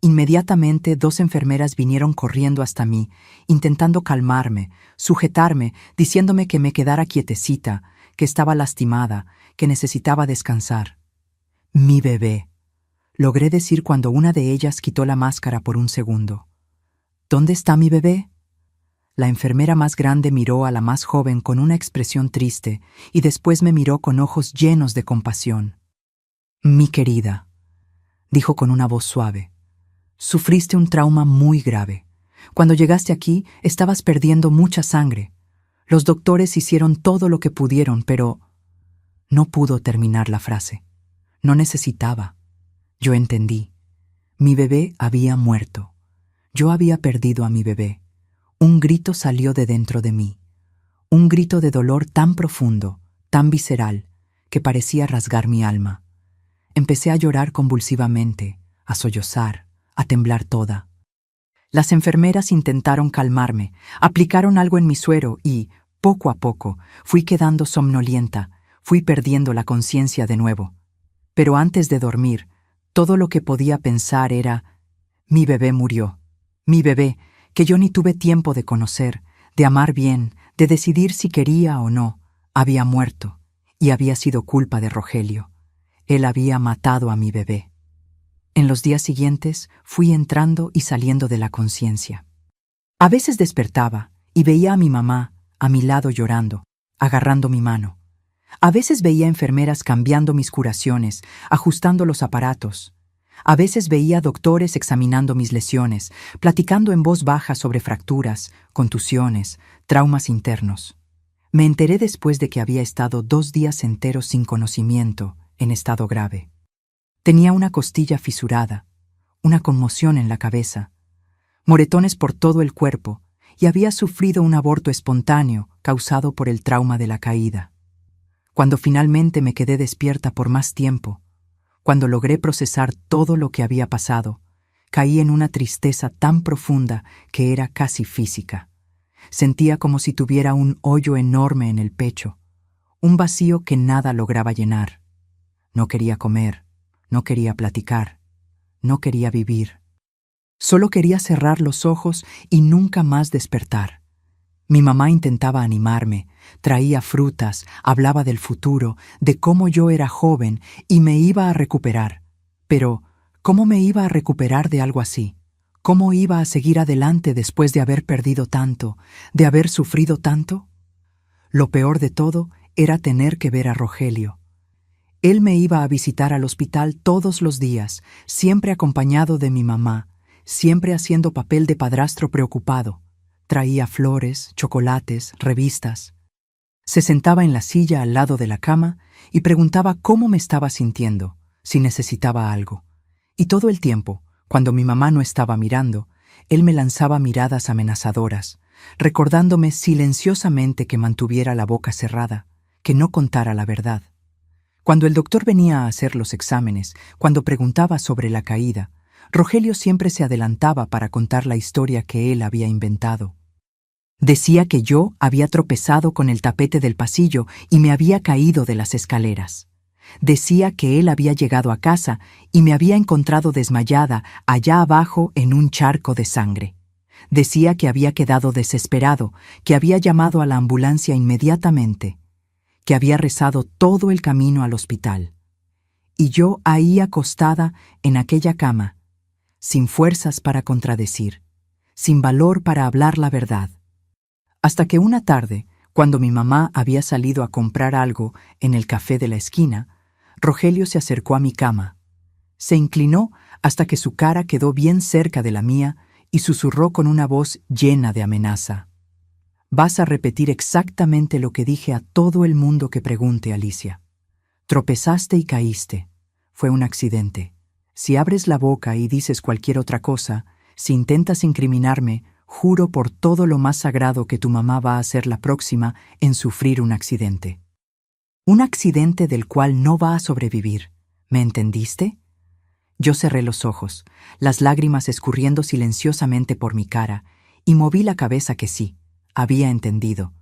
Inmediatamente 2 enfermeras vinieron corriendo hasta mí, intentando calmarme, sujetarme, diciéndome que me quedara quietecita, que estaba lastimada, que necesitaba descansar. Mi bebé, logré decir cuando una de ellas quitó la máscara por un segundo. ¿Dónde está mi bebé? La enfermera más grande miró a la más joven con una expresión triste y después me miró con ojos llenos de compasión. Mi querida, dijo con una voz suave, sufriste un trauma muy grave. Cuando llegaste aquí, estabas perdiendo mucha sangre. Los doctores hicieron todo lo que pudieron, pero... No pudo terminar la frase. No necesitaba. Yo entendí. Mi bebé había muerto. Yo había perdido a mi bebé. Un grito salió de dentro de mí. Un grito de dolor tan profundo, tan visceral, que parecía rasgar mi alma. Empecé a llorar convulsivamente, a sollozar, a temblar toda. Las enfermeras intentaron calmarme, aplicaron algo en mi suero y, poco a poco, fui quedando somnolienta, fui perdiendo la conciencia de nuevo. Pero antes de dormir, todo lo que podía pensar era: mi bebé murió. Mi bebé, que yo ni tuve tiempo de conocer, de amar bien, de decidir si quería o no, había muerto, y había sido culpa de Rogelio. Él había matado a mi bebé. En los días siguientes fui entrando y saliendo de la conciencia. A veces despertaba y veía a mi mamá a mi lado llorando, agarrando mi mano. A veces veía enfermeras cambiando mis curaciones, ajustando los aparatos. A veces veía doctores examinando mis lesiones, platicando en voz baja sobre fracturas, contusiones, traumas internos. Me enteré después de que había estado 2 días enteros sin conocimiento, en estado grave. Tenía una costilla fisurada, una conmoción en la cabeza, moretones por todo el cuerpo y había sufrido un aborto espontáneo causado por el trauma de la caída. Cuando finalmente me quedé despierta por más tiempo, cuando logré procesar todo lo que había pasado, caí en una tristeza tan profunda que era casi física. Sentía como si tuviera un hoyo enorme en el pecho, un vacío que nada lograba llenar. No quería comer, no quería platicar, no quería vivir. Solo quería cerrar los ojos y nunca más despertar. Mi mamá intentaba animarme, traía frutas, hablaba del futuro, de cómo yo era joven y me iba a recuperar. Pero, ¿cómo me iba a recuperar de algo así? ¿Cómo iba a seguir adelante después de haber perdido tanto, de haber sufrido tanto? Lo peor de todo era tener que ver a Rogelio. Él me iba a visitar al hospital todos los días, siempre acompañado de mi mamá, siempre haciendo papel de padrastro preocupado. Traía flores, chocolates, revistas. Se sentaba en la silla al lado de la cama y preguntaba cómo me estaba sintiendo, si necesitaba algo. Y todo el tiempo, cuando mi mamá no estaba mirando, él me lanzaba miradas amenazadoras, recordándome silenciosamente que mantuviera la boca cerrada, que no contara la verdad. Cuando el doctor venía a hacer los exámenes, cuando preguntaba sobre la caída, Rogelio siempre se adelantaba para contar la historia que él había inventado. Decía que yo había tropezado con el tapete del pasillo y me había caído de las escaleras. Decía que él había llegado a casa y me había encontrado desmayada allá abajo en un charco de sangre. Decía que había quedado desesperado, que había llamado a la ambulancia inmediatamente, que había rezado todo el camino al hospital. Y yo ahí acostada en aquella cama, sin fuerzas para contradecir, sin valor para hablar la verdad. Hasta que una tarde, cuando mi mamá había salido a comprar algo en el café de la esquina, Rogelio se acercó a mi cama. Se inclinó hasta que su cara quedó bien cerca de la mía y susurró con una voz llena de amenaza. «Vas a repetir exactamente lo que dije a todo el mundo que pregunte, Alicia. Tropezaste y caíste. Fue un accidente. Si abres la boca y dices cualquier otra cosa, si intentas incriminarme, juro por todo lo más sagrado que tu mamá va a ser la próxima en sufrir un accidente. Un accidente del cual no va a sobrevivir. ¿Me entendiste?» Yo cerré los ojos, las lágrimas escurriendo silenciosamente por mi cara, y moví la cabeza que sí, había entendido.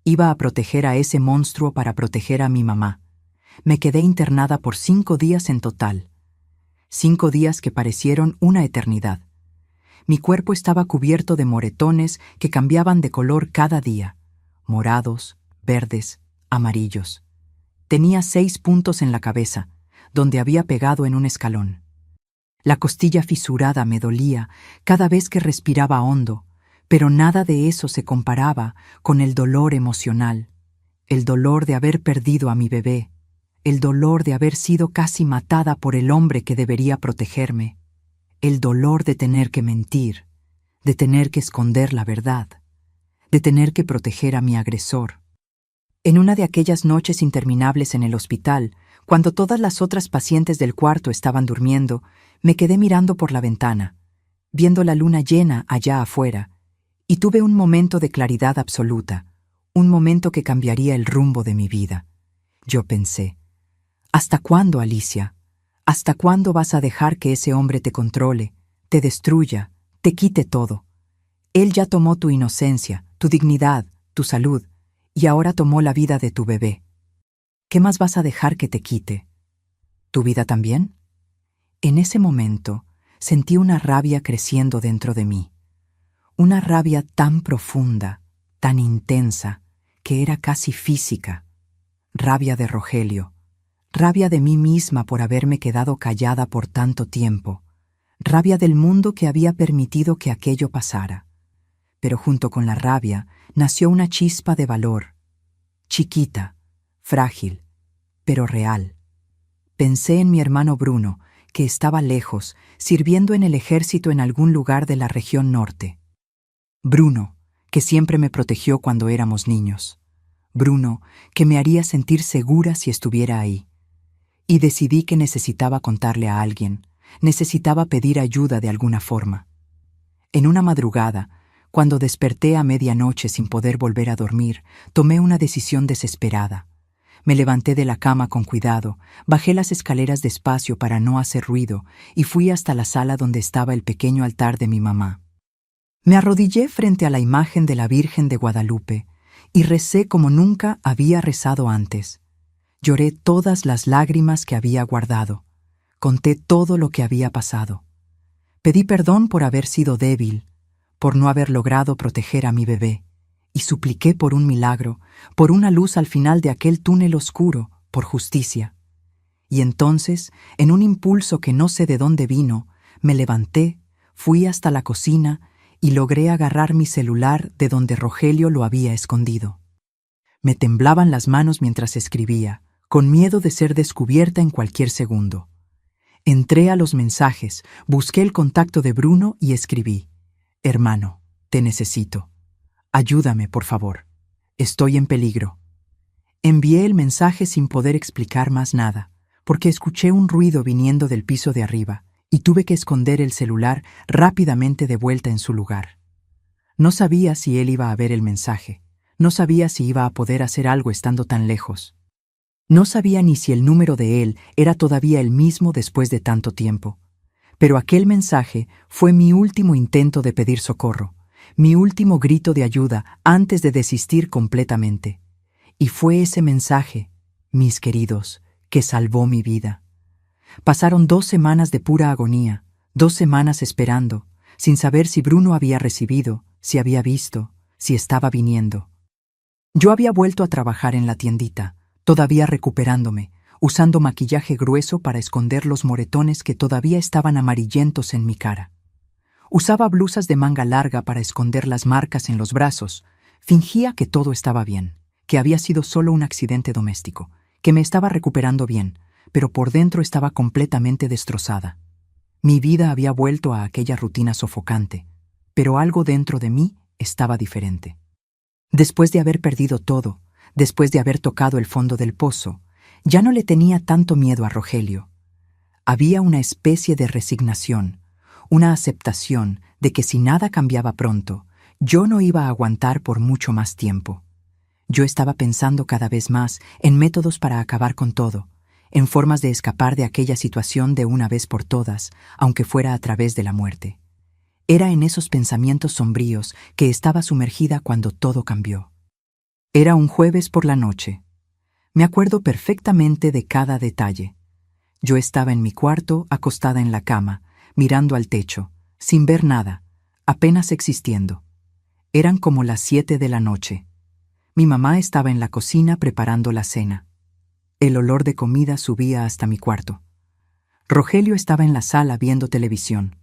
Iba a proteger a ese monstruo para proteger a mi mamá. Me quedé internada por 5 días en total. 5 días que parecieron una eternidad. Mi cuerpo estaba cubierto de moretones que cambiaban de color cada día, morados, verdes, amarillos. Tenía 6 puntos en la cabeza, donde había pegado en un escalón. La costilla fisurada me dolía cada vez que respiraba hondo, pero nada de eso se comparaba con el dolor emocional, el dolor de haber perdido a mi bebé, el dolor de haber sido casi matada por el hombre que debería protegerme, el dolor de tener que mentir, de tener que esconder la verdad, de tener que proteger a mi agresor. En una de aquellas noches interminables en el hospital, cuando todas las otras pacientes del cuarto estaban durmiendo, me quedé mirando por la ventana, viendo la luna llena allá afuera, y tuve un momento de claridad absoluta, un momento que cambiaría el rumbo de mi vida. Yo pensé, ¿hasta cuándo, Alicia? ¿Hasta cuándo vas a dejar que ese hombre te controle, te destruya, te quite todo? Él ya tomó tu inocencia, tu dignidad, tu salud, y ahora tomó la vida de tu bebé. ¿Qué más vas a dejar que te quite? ¿Tu vida también? En ese momento sentí una rabia creciendo dentro de mí. Una rabia tan profunda, tan intensa, que era casi física. Rabia de Rogelio. Rabia de mí misma por haberme quedado callada por tanto tiempo. Rabia del mundo que había permitido que aquello pasara. Pero junto con la rabia nació una chispa de valor. Chiquita, frágil, pero real. Pensé en mi hermano Bruno, que estaba lejos, sirviendo en el ejército en algún lugar de la región norte. Bruno, que siempre me protegió cuando éramos niños. Bruno, que me haría sentir segura si estuviera ahí. Y decidí que necesitaba contarle a alguien, necesitaba pedir ayuda de alguna forma. En una madrugada, cuando desperté a medianoche sin poder volver a dormir, tomé una decisión desesperada. Me levanté de la cama con cuidado, bajé las escaleras despacio para no hacer ruido y fui hasta la sala donde estaba el pequeño altar de mi mamá. Me arrodillé frente a la imagen de la Virgen de Guadalupe y recé como nunca había rezado antes. Lloré todas las lágrimas que había guardado. Conté todo lo que había pasado. Pedí perdón por haber sido débil, por no haber logrado proteger a mi bebé, y supliqué por un milagro, por una luz al final de aquel túnel oscuro, por justicia. Y entonces, en un impulso que no sé de dónde vino, me levanté, fui hasta la cocina y logré agarrar mi celular de donde Rogelio lo había escondido. Me temblaban las manos mientras escribía, con miedo de ser descubierta en cualquier segundo. Entré a los mensajes, busqué el contacto de Bruno y escribí: «Hermano, te necesito. Ayúdame, por favor. Estoy en peligro». Envié el mensaje sin poder explicar más nada, porque escuché un ruido viniendo del piso de arriba y tuve que esconder el celular rápidamente de vuelta en su lugar. No sabía si él iba a ver el mensaje, no sabía si iba a poder hacer algo estando tan lejos. No sabía ni si el número de él era todavía el mismo después de tanto tiempo. Pero aquel mensaje fue mi último intento de pedir socorro, mi último grito de ayuda antes de desistir completamente. Y fue ese mensaje, mis queridos, que salvó mi vida. Pasaron 2 semanas de pura agonía, 2 semanas esperando, sin saber si Bruno había recibido, si había visto, si estaba viniendo. Yo había vuelto a trabajar en la tiendita, todavía recuperándome, usando maquillaje grueso para esconder los moretones que todavía estaban amarillentos en mi cara. Usaba blusas de manga larga para esconder las marcas en los brazos. Fingía que todo estaba bien, que había sido solo un accidente doméstico, que me estaba recuperando bien, pero por dentro estaba completamente destrozada. Mi vida había vuelto a aquella rutina sofocante, pero algo dentro de mí estaba diferente. Después de haber perdido todo, después de haber tocado el fondo del pozo, ya no le tenía tanto miedo a Rogelio. Había una especie de resignación, una aceptación de que si nada cambiaba pronto, yo no iba a aguantar por mucho más tiempo. Yo estaba pensando cada vez más en métodos para acabar con todo, en formas de escapar de aquella situación de una vez por todas, aunque fuera a través de la muerte. Era en esos pensamientos sombríos que estaba sumergida cuando todo cambió. Era un jueves por la noche. Me acuerdo perfectamente de cada detalle. Yo estaba en mi cuarto, acostada en la cama, mirando al techo, sin ver nada, apenas existiendo. Eran como las 7 de la noche. Mi mamá estaba en la cocina preparando la cena. El olor de comida subía hasta mi cuarto. Rogelio estaba en la sala viendo televisión.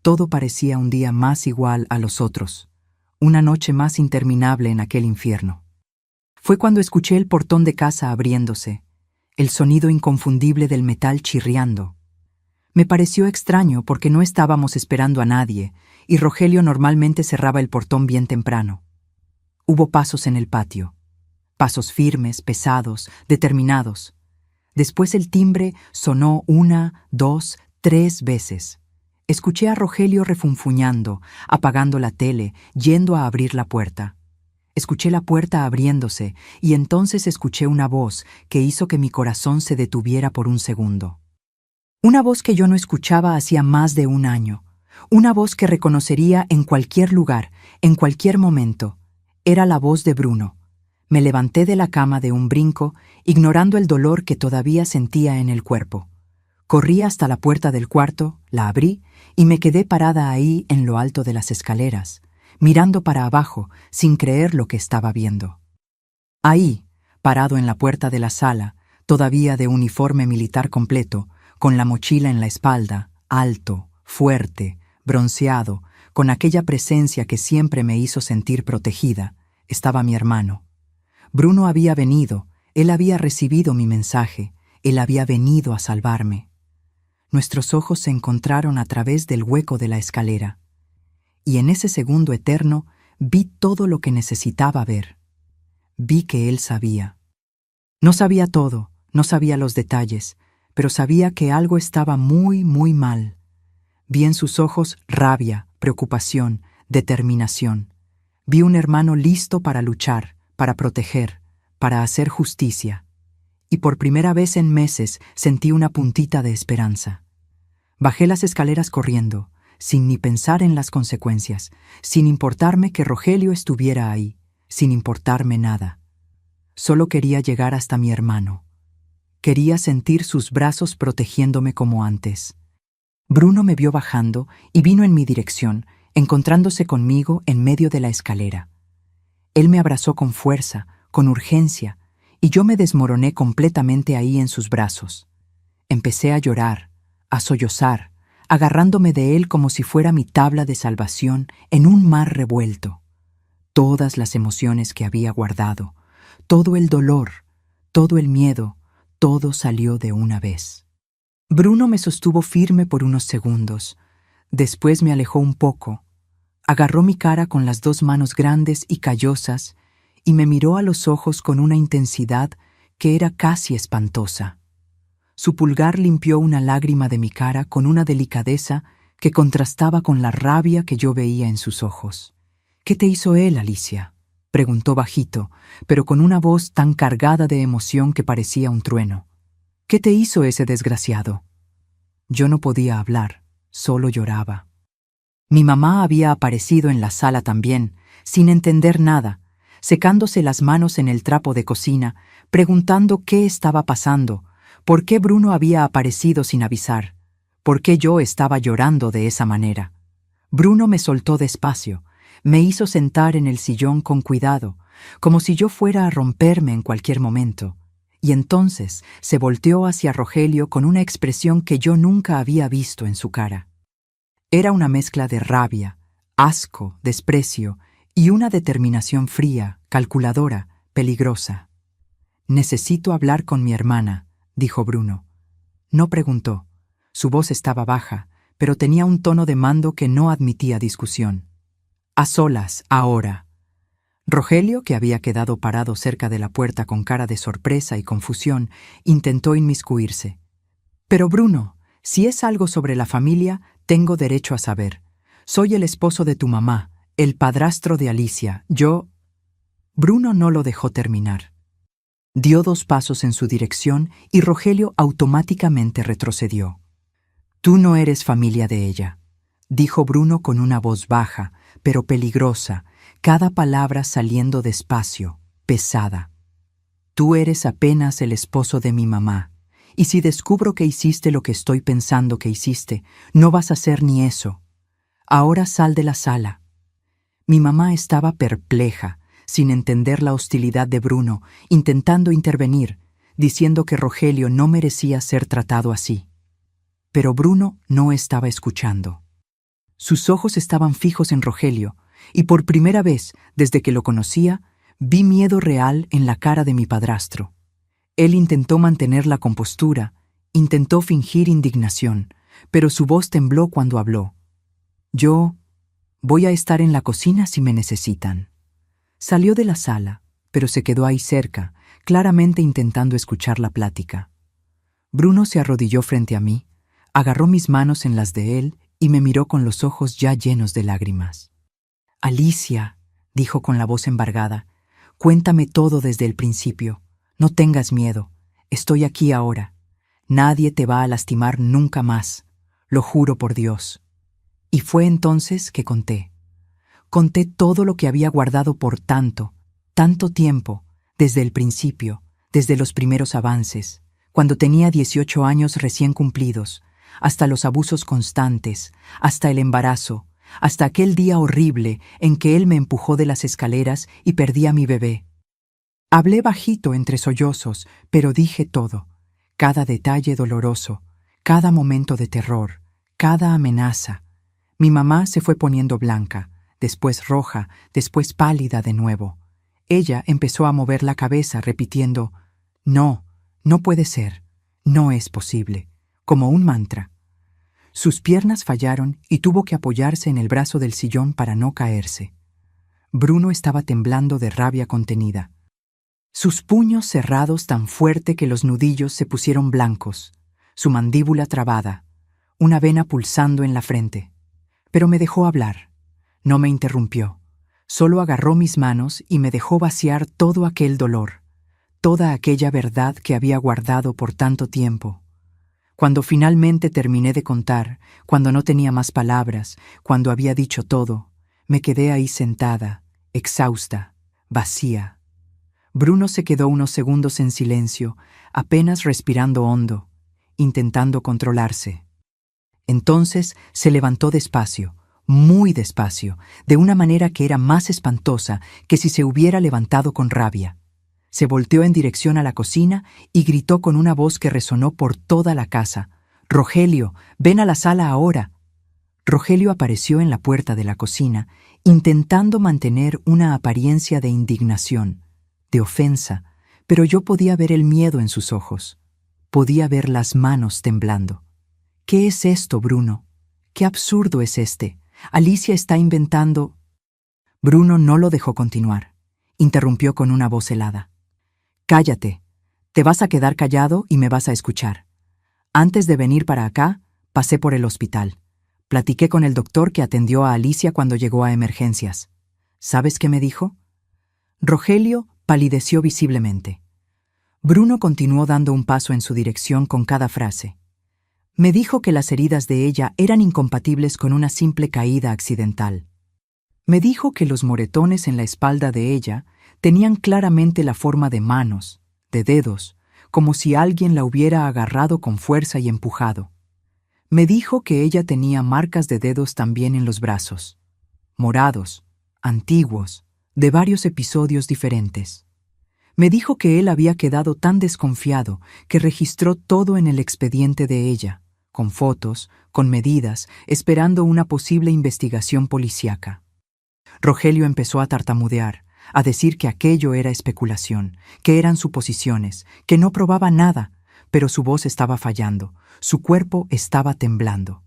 Todo parecía un día más igual a los otros, una noche más interminable en aquel infierno. Fue cuando escuché el portón de casa abriéndose, el sonido inconfundible del metal chirriando. Me pareció extraño porque no estábamos esperando a nadie, y Rogelio normalmente cerraba el portón bien temprano. Hubo pasos en el patio, pasos firmes, pesados, determinados. Después el timbre sonó 1, 2, 3 veces. Escuché a Rogelio refunfuñando, apagando la tele, yendo a abrir la puerta. Escuché la puerta abriéndose y entonces escuché una voz que hizo que mi corazón se detuviera por un segundo. Una voz que yo no escuchaba hacía más de 1 año. Una voz que reconocería en cualquier lugar, en cualquier momento. Era la voz de Bruno. Me levanté de la cama de un brinco, ignorando el dolor que todavía sentía en el cuerpo. Corrí hasta la puerta del cuarto, la abrí y me quedé parada ahí en lo alto de las escaleras, mirando para abajo sin creer lo que estaba viendo. Ahí, parado en la puerta de la sala, todavía de uniforme militar completo, con la mochila en la espalda, alto, fuerte, bronceado, con aquella presencia que siempre me hizo sentir protegida, estaba mi hermano. Bruno había venido, él había recibido mi mensaje, él había venido a salvarme. Nuestros ojos se encontraron a través del hueco de la escalera, y en ese segundo eterno vi todo lo que necesitaba ver. Vi que él sabía. No sabía todo, no sabía los detalles, pero sabía que algo estaba muy, muy mal. Vi en sus ojos rabia, preocupación, determinación. Vi un hermano listo para luchar, para proteger, para hacer justicia. Y por primera vez en meses sentí una puntita de esperanza. Bajé las escaleras corriendo, sin ni pensar en las consecuencias, sin importarme que Rogelio estuviera ahí, sin importarme nada. Solo quería llegar hasta mi hermano. Quería sentir sus brazos protegiéndome como antes. Bruno me vio bajando y vino en mi dirección, encontrándose conmigo en medio de la escalera. Él me abrazó con fuerza, con urgencia, y yo me desmoroné completamente ahí en sus brazos. Empecé a llorar, a sollozar, agarrándome de él como si fuera mi tabla de salvación en un mar revuelto. Todas las emociones que había guardado, todo el dolor, todo el miedo, todo salió de una vez. Bruno me sostuvo firme por unos segundos. Después me alejó un poco. Agarró mi cara con las 2 manos grandes y callosas y me miró a los ojos con una intensidad que era casi espantosa. Su pulgar limpió una lágrima de mi cara con una delicadeza que contrastaba con la rabia que yo veía en sus ojos. «¿Qué te hizo él, Alicia?», preguntó bajito, pero con una voz tan cargada de emoción que parecía un trueno. «¿Qué te hizo ese desgraciado?». Yo no podía hablar, solo lloraba. Mi mamá había aparecido en la sala también, sin entender nada, secándose las manos en el trapo de cocina, preguntando qué estaba pasando, por qué Bruno había aparecido sin avisar, por qué yo estaba llorando de esa manera. Bruno me soltó despacio, me hizo sentar en el sillón con cuidado, como si yo fuera a romperme en cualquier momento, y entonces se volteó hacia Rogelio con una expresión que yo nunca había visto en su cara. Era una mezcla de rabia, asco, desprecio y una determinación fría, calculadora, peligrosa. «Necesito hablar con mi hermana», dijo Bruno. No preguntó. Su voz estaba baja, pero tenía un tono de mando que no admitía discusión. «A solas, ahora». Rogelio, que había quedado parado cerca de la puerta con cara de sorpresa y confusión, intentó inmiscuirse. «Pero Bruno, si es algo sobre la familia, tengo derecho a saber. Soy el esposo de tu mamá, el padrastro de Alicia. Yo...». Bruno no lo dejó terminar. Dio 2 pasos en su dirección y Rogelio automáticamente retrocedió. «Tú no eres familia de ella», dijo Bruno con una voz baja, pero peligrosa, cada palabra saliendo despacio, pesada. «Tú eres apenas el esposo de mi mamá, Y si descubro que hiciste lo que estoy pensando que hiciste, no vas a hacer ni eso. Ahora sal de la sala. Mi mamá estaba perpleja, sin entender la hostilidad de Bruno, intentando intervenir, diciendo que Rogelio no merecía ser tratado así. Pero Bruno no estaba escuchando. Sus ojos estaban fijos en Rogelio, y por primera vez, desde que lo conocía, vi miedo real en la cara de mi padrastro. Él intentó mantener la compostura, intentó fingir indignación, pero su voz tembló cuando habló. Yo voy a estar en la cocina si me necesitan. Salió de la sala, pero se quedó ahí cerca, claramente intentando escuchar la plática. Bruno se arrodilló frente a mí, agarró mis manos en las de él y me miró con los ojos ya llenos de lágrimas. Alicia, dijo con la voz embargada, cuéntame todo desde el principio. No tengas miedo. Estoy aquí ahora. Nadie te va a lastimar nunca más. Lo juro por Dios. Y fue entonces que conté. Conté todo lo que había guardado por tanto tiempo, desde el principio, desde los primeros avances, cuando tenía 18 años recién cumplidos, hasta los abusos constantes, hasta el embarazo, hasta aquel día horrible en que él me empujó de las escaleras y perdí a mi bebé. Hablé bajito entre sollozos, pero dije todo, cada detalle doloroso, cada momento de terror, cada amenaza. Mi mamá se fue poniendo blanca, después roja, después pálida de nuevo. Ella empezó a mover la cabeza repitiendo, no, no puede ser, no es posible, como un mantra. Sus piernas fallaron y tuvo que apoyarse en el brazo del sillón para no caerse. Bruno estaba temblando de rabia contenida. Sus puños cerrados tan fuerte que los nudillos se pusieron blancos, su mandíbula trabada, una vena pulsando en la frente. Pero me dejó hablar. No me interrumpió. Solo agarró mis manos y me dejó vaciar todo aquel dolor, toda aquella verdad que había guardado por tanto tiempo. Cuando finalmente terminé de contar, cuando no tenía más palabras, cuando había dicho todo, me quedé ahí sentada, exhausta, vacía. Bruno se quedó unos segundos en silencio, apenas respirando hondo, intentando controlarse. Entonces se levantó despacio, muy despacio, de una manera que era más espantosa que si se hubiera levantado con rabia. Se volteó en dirección a la cocina y gritó con una voz que resonó por toda la casa: «Rogelio, ven a la sala ahora». Rogelio apareció en la puerta de la cocina, intentando mantener una apariencia de indignación, de ofensa, pero yo podía ver el miedo en sus ojos. Podía ver las manos temblando. «¿Qué es esto, Bruno? ¿Qué absurdo es este? Alicia está inventando...» Bruno no lo dejó continuar. Interrumpió con una voz helada. «Cállate. Te vas a quedar callado y me vas a escuchar. Antes de venir para acá, pasé por el hospital. Platiqué con el doctor que atendió a Alicia cuando llegó a emergencias. ¿Sabes qué me dijo?» Rogelio palideció visiblemente. Bruno continuó dando un paso en su dirección con cada frase. Me dijo que las heridas de ella eran incompatibles con una simple caída accidental. Me dijo que los moretones en la espalda de ella tenían claramente la forma de manos, de dedos, como si alguien la hubiera agarrado con fuerza y empujado. Me dijo que ella tenía marcas de dedos también en los brazos, morados, antiguos, de varios episodios diferentes. Me dijo que él había quedado tan desconfiado que registró todo en el expediente de ella, con fotos, con medidas, esperando una posible investigación policíaca. Rogelio empezó a tartamudear, a decir que aquello era especulación, que eran suposiciones, que no probaba nada, pero su voz estaba fallando, su cuerpo estaba temblando.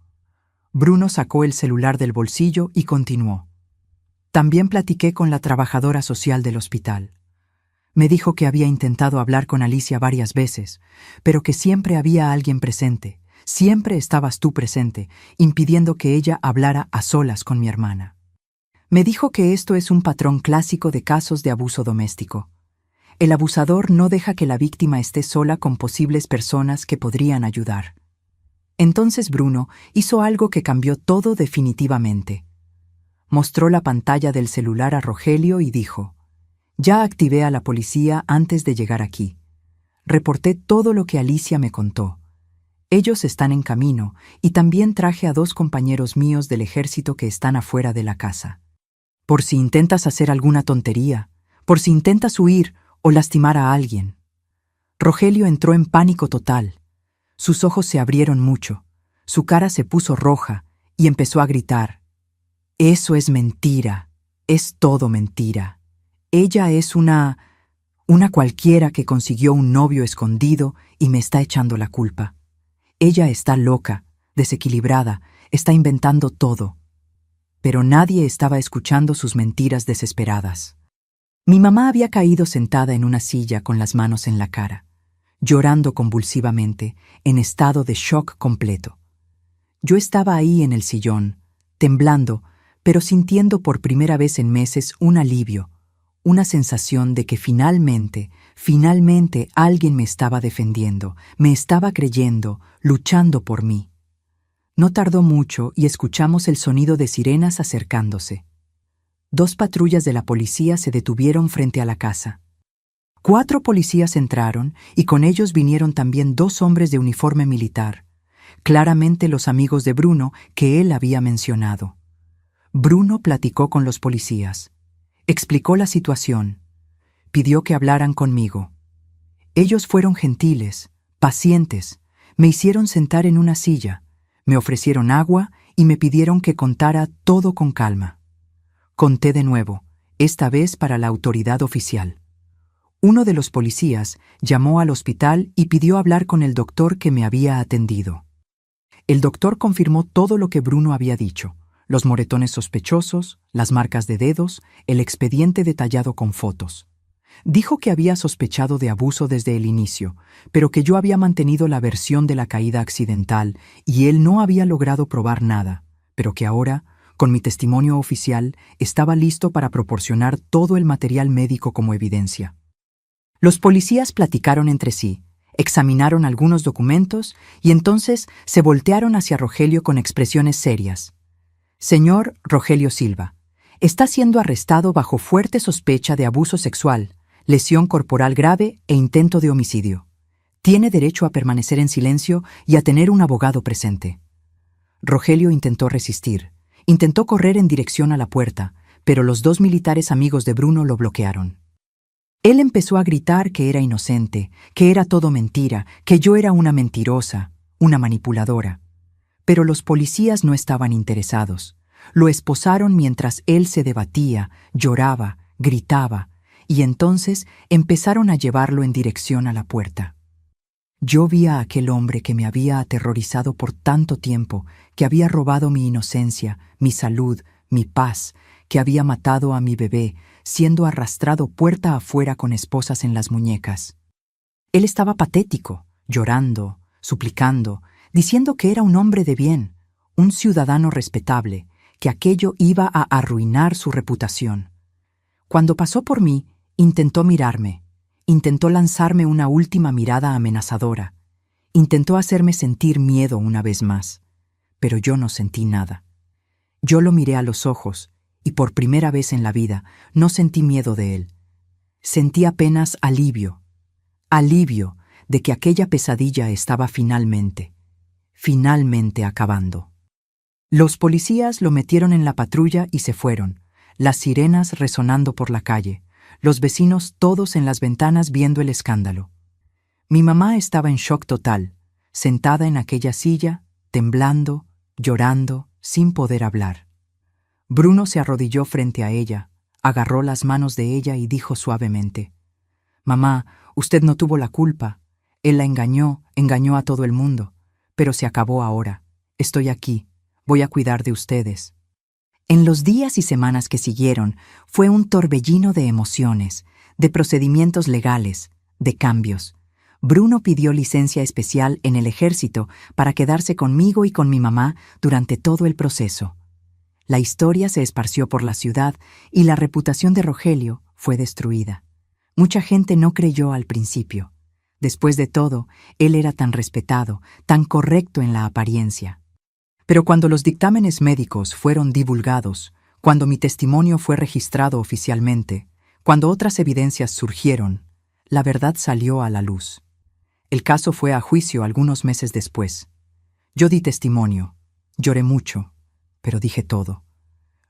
Bruno sacó el celular del bolsillo y continuó. También platiqué con la trabajadora social del hospital. Me dijo que había intentado hablar con Alicia varias veces, pero que siempre había alguien presente, siempre estabas tú presente, impidiendo que ella hablara a solas con mi hermana. Me dijo que esto es un patrón clásico de casos de abuso doméstico. El abusador no deja que la víctima esté sola con posibles personas que podrían ayudar. Entonces Bruno hizo algo que cambió todo definitivamente. Mostró la pantalla del celular a Rogelio y dijo: «Ya activé a la policía antes de llegar aquí. Reporté todo lo que Alicia me contó. Ellos están en camino y también traje a 2 compañeros míos del ejército que están afuera de la casa. Por si intentas hacer alguna tontería, por si intentas huir o lastimar a alguien. Rogelio entró en pánico total. Sus ojos se abrieron mucho, su cara se puso roja y empezó a gritar. Eso es mentira, es todo mentira. Ella es una cualquiera que consiguió un novio escondido y me está echando la culpa. Ella está loca, desequilibrada, está inventando todo. Pero nadie estaba escuchando sus mentiras desesperadas. Mi mamá había caído sentada en una silla con las manos en la cara, llorando convulsivamente, en estado de shock completo. Yo estaba ahí en el sillón, temblando, pero sintiendo por primera vez en meses un alivio, una sensación de que finalmente alguien me estaba defendiendo, me estaba creyendo, luchando por mí. No tardó mucho y escuchamos el sonido de sirenas acercándose. 2 patrullas de la policía se detuvieron frente a la casa. 4 policías entraron y con ellos vinieron también 2 hombres de uniforme militar, claramente los amigos de Bruno que él había mencionado. Bruno platicó con los policías. Explicó la situación. Pidió que hablaran conmigo. Ellos fueron gentiles, pacientes, me hicieron sentar en una silla, me ofrecieron agua y me pidieron que contara todo con calma. Conté de nuevo, esta vez para la autoridad oficial. Uno de los policías llamó al hospital y pidió hablar con el doctor que me había atendido. El doctor confirmó todo lo que Bruno había dicho. Los moretones sospechosos, las marcas de dedos, el expediente detallado con fotos. Dijo que había sospechado de abuso desde el inicio, pero que yo había mantenido la versión de la caída accidental y él no había logrado probar nada, pero que ahora, con mi testimonio oficial, estaba listo para proporcionar todo el material médico como evidencia. Los policías platicaron entre sí, examinaron algunos documentos y entonces se voltearon hacia Rogelio con expresiones serias. Señor Rogelio Silva, está siendo arrestado bajo fuerte sospecha de abuso sexual, lesión corporal grave e intento de homicidio. Tiene derecho a permanecer en silencio y a tener un abogado presente. Rogelio intentó resistir, intentó correr en dirección a la puerta, pero los 2 militares amigos de Bruno lo bloquearon. Él empezó a gritar que era inocente, que era todo mentira, que yo era una mentirosa, una manipuladora. Pero los policías no estaban interesados. Lo esposaron mientras él se debatía, lloraba, gritaba, y entonces empezaron a llevarlo en dirección a la puerta. Yo vi a aquel hombre que me había aterrorizado por tanto tiempo, que había robado mi inocencia, mi salud, mi paz, que había matado a mi bebé, siendo arrastrado puerta afuera con esposas en las muñecas. Él estaba patético, llorando, suplicando, diciendo que era un hombre de bien, un ciudadano respetable, que aquello iba a arruinar su reputación. Cuando pasó por mí, intentó mirarme, intentó lanzarme una última mirada amenazadora, intentó hacerme sentir miedo una vez más, pero yo no sentí nada. Yo lo miré a los ojos y por primera vez en la vida no sentí miedo de él. Sentí apenas alivio de que aquella pesadilla estaba finalmente acabando. Los policías lo metieron en la patrulla y se fueron, las sirenas resonando por la calle, los vecinos todos en las ventanas viendo el escándalo. Mi mamá estaba en shock total, sentada en aquella silla, temblando, llorando, sin poder hablar. Bruno se arrodilló frente a ella, agarró las manos de ella y dijo suavemente: «Mamá, usted no tuvo la culpa. Él la engañó a todo el mundo. Pero se acabó ahora. Estoy aquí. Voy a cuidar de ustedes». En los días y semanas que siguieron, fue un torbellino de emociones, de procedimientos legales, de cambios. Bruno pidió licencia especial en el ejército para quedarse conmigo y con mi mamá durante todo el proceso. La historia se esparció por la ciudad y la reputación de Rogelio fue destruida. Mucha gente no creyó al principio. Después de todo, él era tan respetado, tan correcto en la apariencia. Pero cuando los dictámenes médicos fueron divulgados, cuando mi testimonio fue registrado oficialmente, cuando otras evidencias surgieron, la verdad salió a la luz. El caso fue a juicio algunos meses después. Yo di testimonio, lloré mucho, pero dije todo.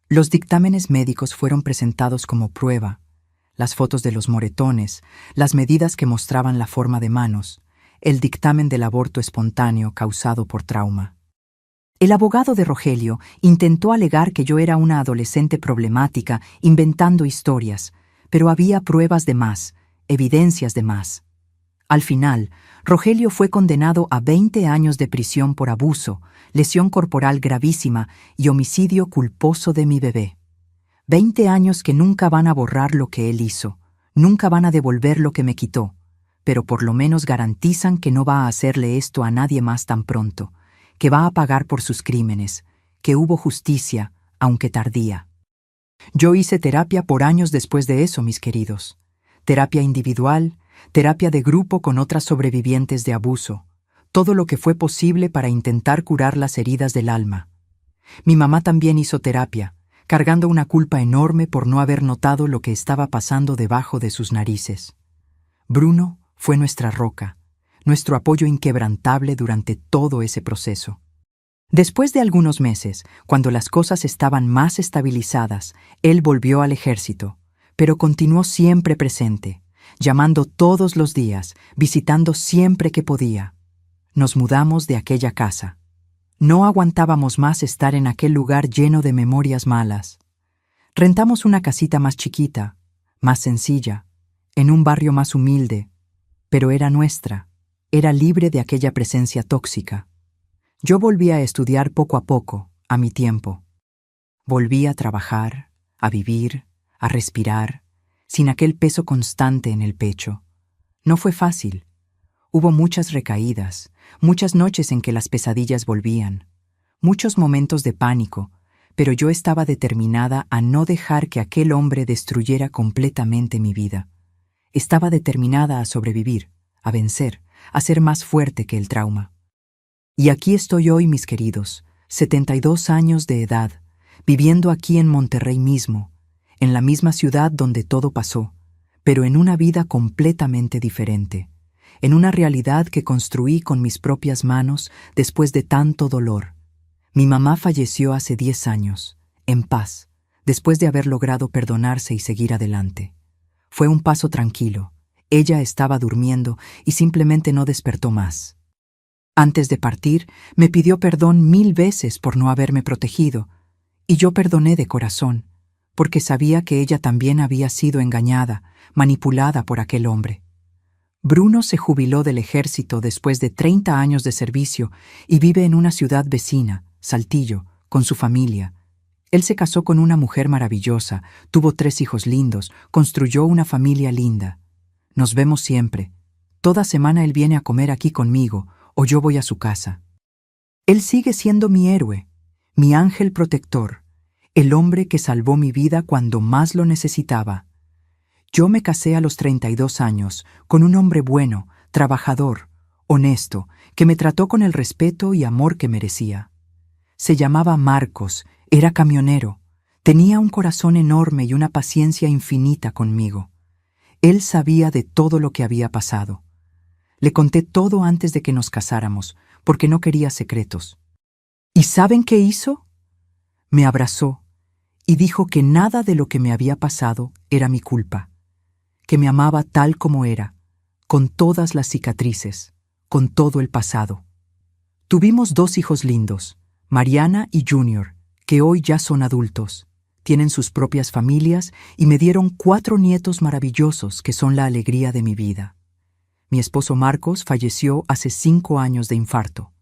Los dictámenes médicos fueron presentados como prueba, las fotos de los moretones, las medidas que mostraban la forma de manos, el dictamen del aborto espontáneo causado por trauma. El abogado de Rogelio intentó alegar que yo era una adolescente problemática inventando historias, pero había pruebas de más, evidencias de más. Al final, Rogelio fue condenado a 20 años de prisión por abuso, lesión corporal gravísima y homicidio culposo de mi bebé. 20 años que nunca van a borrar lo que él hizo, nunca van a devolver lo que me quitó, pero por lo menos garantizan que no va a hacerle esto a nadie más tan pronto, que va a pagar por sus crímenes, que hubo justicia, aunque tardía. Yo hice terapia por años después de eso, mis queridos. Terapia individual, terapia de grupo con otras sobrevivientes de abuso, todo lo que fue posible para intentar curar las heridas del alma. Mi mamá también hizo terapia, cargando una culpa enorme por no haber notado lo que estaba pasando debajo de sus narices. Bruno fue nuestra roca, nuestro apoyo inquebrantable durante todo ese proceso. Después de algunos meses, cuando las cosas estaban más estabilizadas, él volvió al ejército, pero continuó siempre presente, llamando todos los días, visitando siempre que podía. Nos mudamos de aquella casa. No aguantábamos más estar en aquel lugar lleno de memorias malas. Rentamos una casita más chiquita, más sencilla, en un barrio más humilde, pero era nuestra, era libre de aquella presencia tóxica. Yo volví a estudiar poco a poco, a mi tiempo. Volví a trabajar, a vivir, a respirar, sin aquel peso constante en el pecho. No fue fácil. Hubo muchas recaídas, muchas noches en que las pesadillas volvían, muchos momentos de pánico, pero yo estaba determinada a no dejar que aquel hombre destruyera completamente mi vida. Estaba determinada a sobrevivir, a vencer, a ser más fuerte que el trauma. Y aquí estoy hoy, mis queridos, 72 años de edad, viviendo aquí en Monterrey mismo, en la misma ciudad donde todo pasó, pero en una vida completamente diferente, en una realidad que construí con mis propias manos después de tanto dolor. Mi mamá falleció hace 10 años, en paz, después de haber logrado perdonarse y seguir adelante. Fue un paso tranquilo. Ella estaba durmiendo y simplemente no despertó más. Antes de partir, me pidió perdón 1000 veces por no haberme protegido, y yo perdoné de corazón, porque sabía que ella también había sido engañada, manipulada por aquel hombre. Bruno se jubiló del ejército después de 30 años de servicio y vive en una ciudad vecina, Saltillo, con su familia. Él se casó con una mujer maravillosa, tuvo 3 hijos lindos, construyó una familia linda. Nos vemos siempre. Toda semana él viene a comer aquí conmigo, o yo voy a su casa. Él sigue siendo mi héroe, mi ángel protector, el hombre que salvó mi vida cuando más lo necesitaba. Yo me casé a los 32 años con un hombre bueno, trabajador, honesto, que me trató con el respeto y amor que merecía. Se llamaba Marcos, era camionero, tenía un corazón enorme y una paciencia infinita conmigo. Él sabía de todo lo que había pasado. Le conté todo antes de que nos casáramos, porque no quería secretos. ¿Y saben qué hizo? Me abrazó y dijo que nada de lo que me había pasado era mi culpa, que me amaba tal como era, con todas las cicatrices, con todo el pasado. Tuvimos 2 hijos lindos, Mariana y Junior, que hoy ya son adultos, tienen sus propias familias y me dieron 4 nietos maravillosos que son la alegría de mi vida. Mi esposo Marcos falleció hace 5 años de infarto.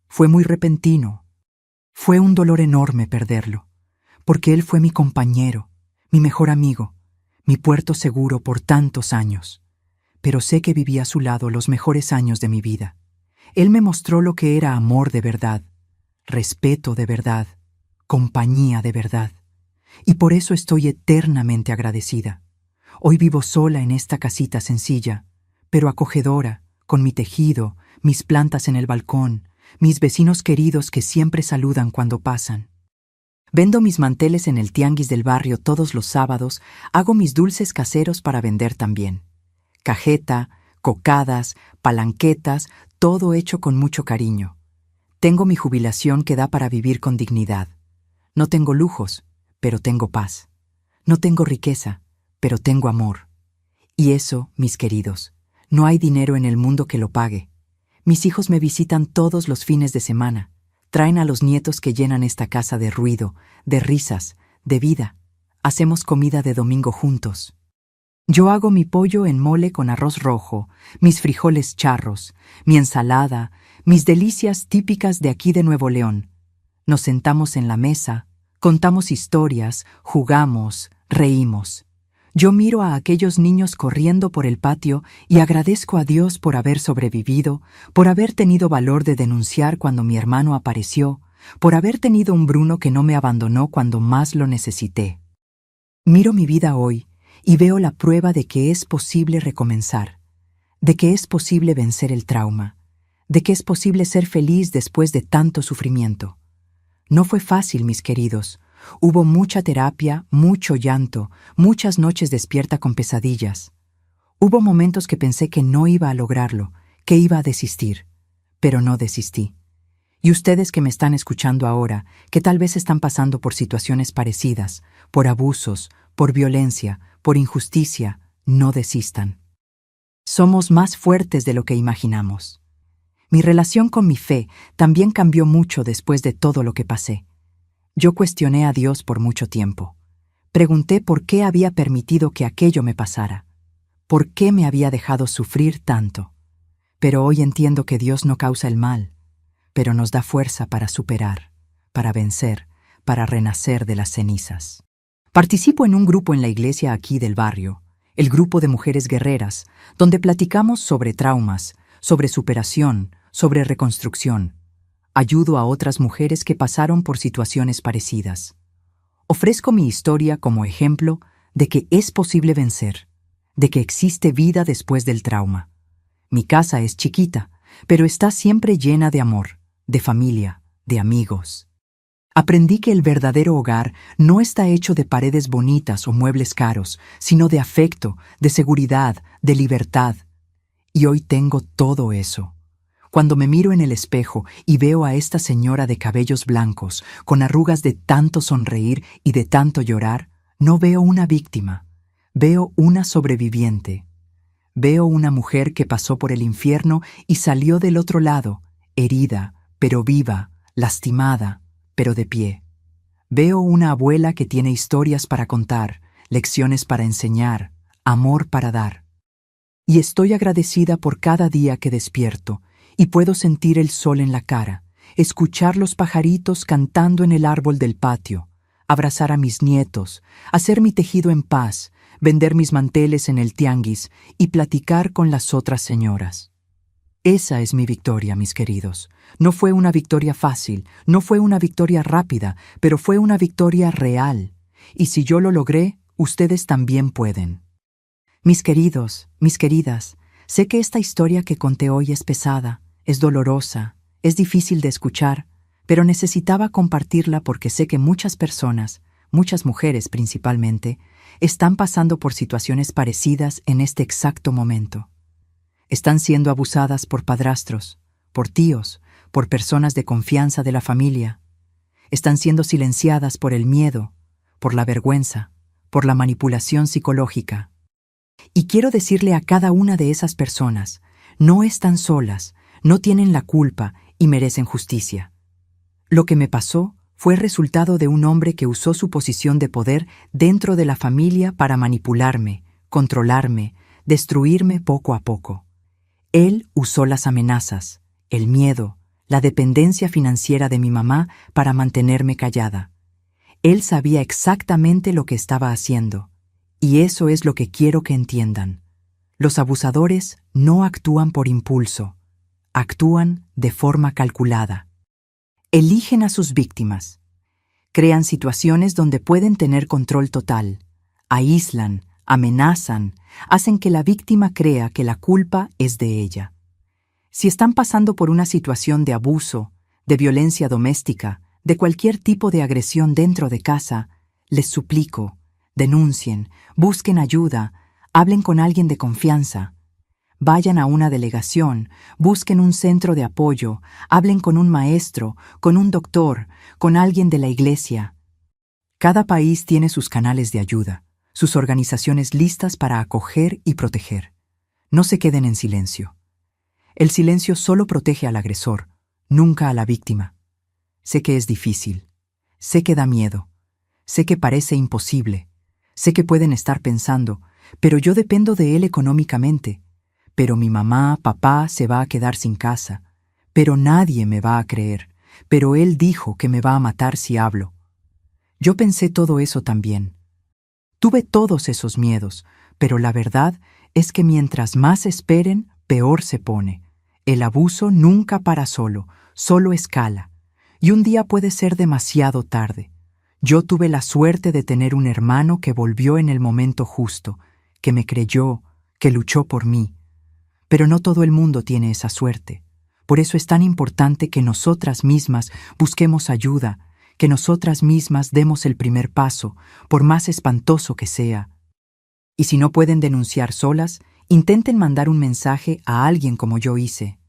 Fue muy repentino. Fue un dolor enorme perderlo, porque él fue mi compañero, mi mejor amigo, mi puerto seguro por tantos años. Pero sé que viví a su lado los mejores años de mi vida. Él me mostró lo que era amor de verdad, respeto de verdad, compañía de verdad. Y por eso estoy eternamente agradecida. Hoy vivo sola en esta casita sencilla, pero acogedora, con mi tejido, mis plantas en el balcón, mis vecinos queridos que siempre saludan cuando pasan. Vendo mis manteles en el tianguis del barrio todos los sábados, hago mis dulces caseros para vender también. Cajeta, cocadas, palanquetas, todo hecho con mucho cariño. Tengo mi jubilación que da para vivir con dignidad. No tengo lujos, pero tengo paz. No tengo riqueza, pero tengo amor. Y eso, mis queridos, no hay dinero en el mundo que lo pague. Mis hijos me visitan todos los fines de semana. Traen a los nietos que llenan esta casa de ruido, de risas, de vida. Hacemos comida de domingo juntos. Yo hago mi pollo en mole con arroz rojo, mis frijoles charros, mi ensalada, mis delicias típicas de aquí de Nuevo León. Nos sentamos en la mesa, contamos historias, jugamos, reímos. Yo miro a aquellos niños corriendo por el patio y agradezco a Dios por haber sobrevivido, por haber tenido valor de denunciar cuando mi hermano apareció, por haber tenido un Bruno que no me abandonó cuando más lo necesité. Miro mi vida hoy y veo la prueba de que es posible recomenzar, de que es posible vencer el trauma, de que es posible ser feliz después de tanto sufrimiento. No fue fácil, mis queridos. Hubo mucha terapia, mucho llanto, muchas noches despierta con pesadillas. Hubo momentos que pensé que no iba a lograrlo, que iba a desistir, pero no desistí. Y ustedes que me están escuchando ahora, que tal vez están pasando por situaciones parecidas, por abusos, por violencia, por injusticia, no desistan. Somos más fuertes de lo que imaginamos. Mi relación con mi fe también cambió mucho después de todo lo que pasé. Yo cuestioné a Dios por mucho tiempo. Pregunté por qué había permitido que aquello me pasara. ¿Por qué me había dejado sufrir tanto? Pero hoy entiendo que Dios no causa el mal, pero nos da fuerza para superar, para vencer, para renacer de las cenizas. Participo en un grupo en la iglesia aquí del barrio, el grupo de mujeres guerreras, donde platicamos sobre traumas, sobre superación, sobre reconstrucción. Ayudo a otras mujeres que pasaron por situaciones parecidas. Ofrezco mi historia como ejemplo de que es posible vencer, de que existe vida después del trauma. Mi casa es chiquita, pero está siempre llena de amor, de familia, de amigos. Aprendí que el verdadero hogar no está hecho de paredes bonitas o muebles caros, sino de afecto, de seguridad, de libertad. Y hoy tengo todo eso. Cuando me miro en el espejo y veo a esta señora de cabellos blancos, con arrugas de tanto sonreír y de tanto llorar, no veo una víctima, veo una sobreviviente. Veo una mujer que pasó por el infierno y salió del otro lado, herida, pero viva, lastimada, pero de pie. Veo una abuela que tiene historias para contar, lecciones para enseñar, amor para dar. Y estoy agradecida por cada día que despierto, y puedo sentir el sol en la cara, escuchar los pajaritos cantando en el árbol del patio, abrazar a mis nietos, hacer mi tejido en paz, vender mis manteles en el tianguis y platicar con las otras señoras. Esa es mi victoria, mis queridos. No fue una victoria fácil, no fue una victoria rápida, pero fue una victoria real. Y si yo lo logré, ustedes también pueden. Mis queridos, mis queridas, sé que esta historia que conté hoy es pesada, es dolorosa, es difícil de escuchar, pero necesitaba compartirla porque sé que muchas personas, muchas mujeres principalmente, están pasando por situaciones parecidas en este exacto momento. Están siendo abusadas por padrastros, por tíos, por personas de confianza de la familia. Están siendo silenciadas por el miedo, por la vergüenza, por la manipulación psicológica. Y quiero decirle a cada una de esas personas, no están solas, no tienen la culpa y merecen justicia. Lo que me pasó fue resultado de un hombre que usó su posición de poder dentro de la familia para manipularme, controlarme, destruirme poco a poco. Él usó las amenazas, el miedo, la dependencia financiera de mi mamá para mantenerme callada. Él sabía exactamente lo que estaba haciendo, y eso es lo que quiero que entiendan. Los abusadores no actúan por impulso, actúan de forma calculada. Eligen a sus víctimas. Crean situaciones donde pueden tener control total. Aíslan, amenazan, hacen que la víctima crea que la culpa es de ella. Si están pasando por una situación de abuso, de violencia doméstica, de cualquier tipo de agresión dentro de casa, les suplico, denuncien, busquen ayuda, hablen con alguien de confianza. Vayan a una delegación, busquen un centro de apoyo, hablen con un maestro, con un doctor, con alguien de la iglesia. Cada país tiene sus canales de ayuda, sus organizaciones listas para acoger y proteger. No se queden en silencio. El silencio solo protege al agresor, nunca a la víctima. Sé que es difícil, sé que da miedo, sé que parece imposible, sé que pueden estar pensando, pero yo dependo de él económicamente, pero mi mamá, papá se va a quedar sin casa, pero nadie me va a creer, pero él dijo que me va a matar si hablo. Yo pensé todo eso también. Tuve todos esos miedos, pero la verdad es que mientras más esperen, peor se pone. El abuso nunca para solo, solo escala. Y un día puede ser demasiado tarde. Yo tuve la suerte de tener un hermano que volvió en el momento justo, que me creyó, que luchó por mí. Pero no todo el mundo tiene esa suerte. Por eso es tan importante que nosotras mismas busquemos ayuda, que nosotras mismas demos el primer paso, por más espantoso que sea. Y si no pueden denunciar solas, intenten mandar un mensaje a alguien como yo hice.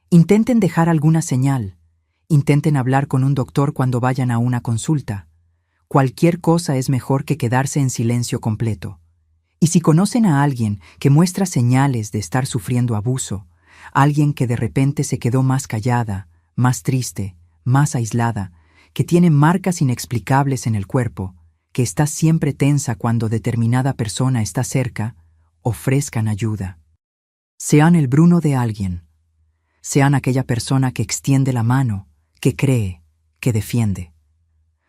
Intenten dejar alguna señal. Intenten hablar con un doctor cuando vayan a una consulta. Cualquier cosa es mejor que quedarse en silencio completo. Y si conocen a alguien que muestra señales de estar sufriendo abuso, alguien que de repente se quedó más callada, más triste, más aislada, que tiene marcas inexplicables en el cuerpo, que está siempre tensa cuando determinada persona está cerca, ofrezcan ayuda. Sean el Bruno de alguien. Sean aquella persona que extiende la mano, que cree, que defiende.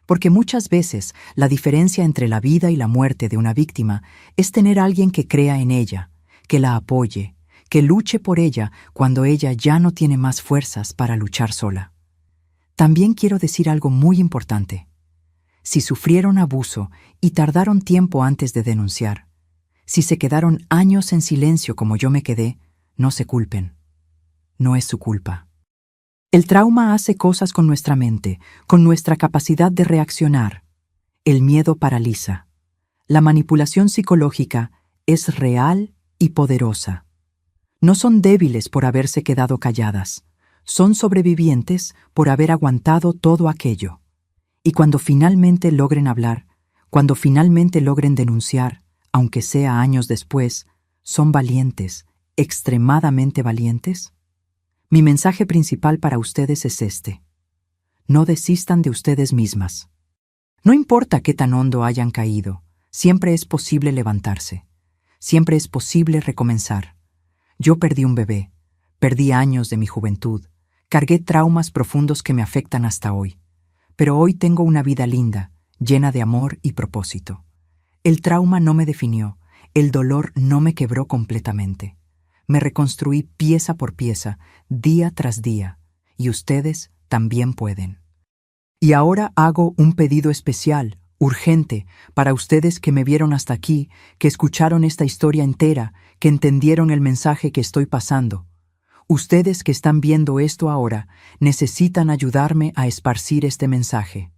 Porque muchas veces la diferencia entre la vida y la muerte de una víctima es tener a alguien que crea en ella, que la apoye, que luche por ella cuando ella ya no tiene más fuerzas para luchar sola. También quiero decir algo muy importante. Si sufrieron abuso y tardaron tiempo antes de denunciar, si se quedaron años en silencio como yo me quedé, no se culpen. No es su culpa. El trauma hace cosas con nuestra mente, con nuestra capacidad de reaccionar. El miedo paraliza. La manipulación psicológica es real y poderosa. No son débiles por haberse quedado calladas. Son sobrevivientes por haber aguantado todo aquello. Y cuando finalmente logren hablar, cuando finalmente logren denunciar, aunque sea años después, son valientes, extremadamente valientes. Mi mensaje principal para ustedes es este. No desistan de ustedes mismas. No importa qué tan hondo hayan caído, siempre es posible levantarse. Siempre es posible recomenzar. Yo perdí un bebé, perdí años de mi juventud, cargué traumas profundos que me afectan hasta hoy. Pero hoy tengo una vida linda, llena de amor y propósito. El trauma no me definió, el dolor no me quebró completamente. Me reconstruí pieza por pieza, día tras día, y ustedes también pueden. Y ahora hago un pedido especial, urgente, para ustedes que me vieron hasta aquí, que escucharon esta historia entera, que entendieron el mensaje que estoy pasando. Ustedes que están viendo esto ahora, necesitan ayudarme a esparcir este mensaje.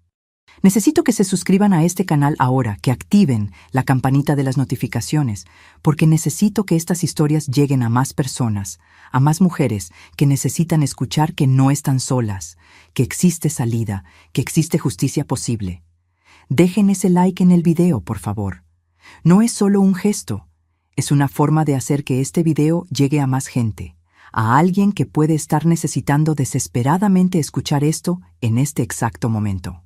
Necesito que se suscriban a este canal ahora, que activen la campanita de las notificaciones, porque necesito que estas historias lleguen a más personas, a más mujeres que necesitan escuchar que no están solas, que existe salida, que existe justicia posible. Dejen ese like en el video, por favor. No es solo un gesto, es una forma de hacer que este video llegue a más gente, a alguien que puede estar necesitando desesperadamente escuchar esto en este exacto momento.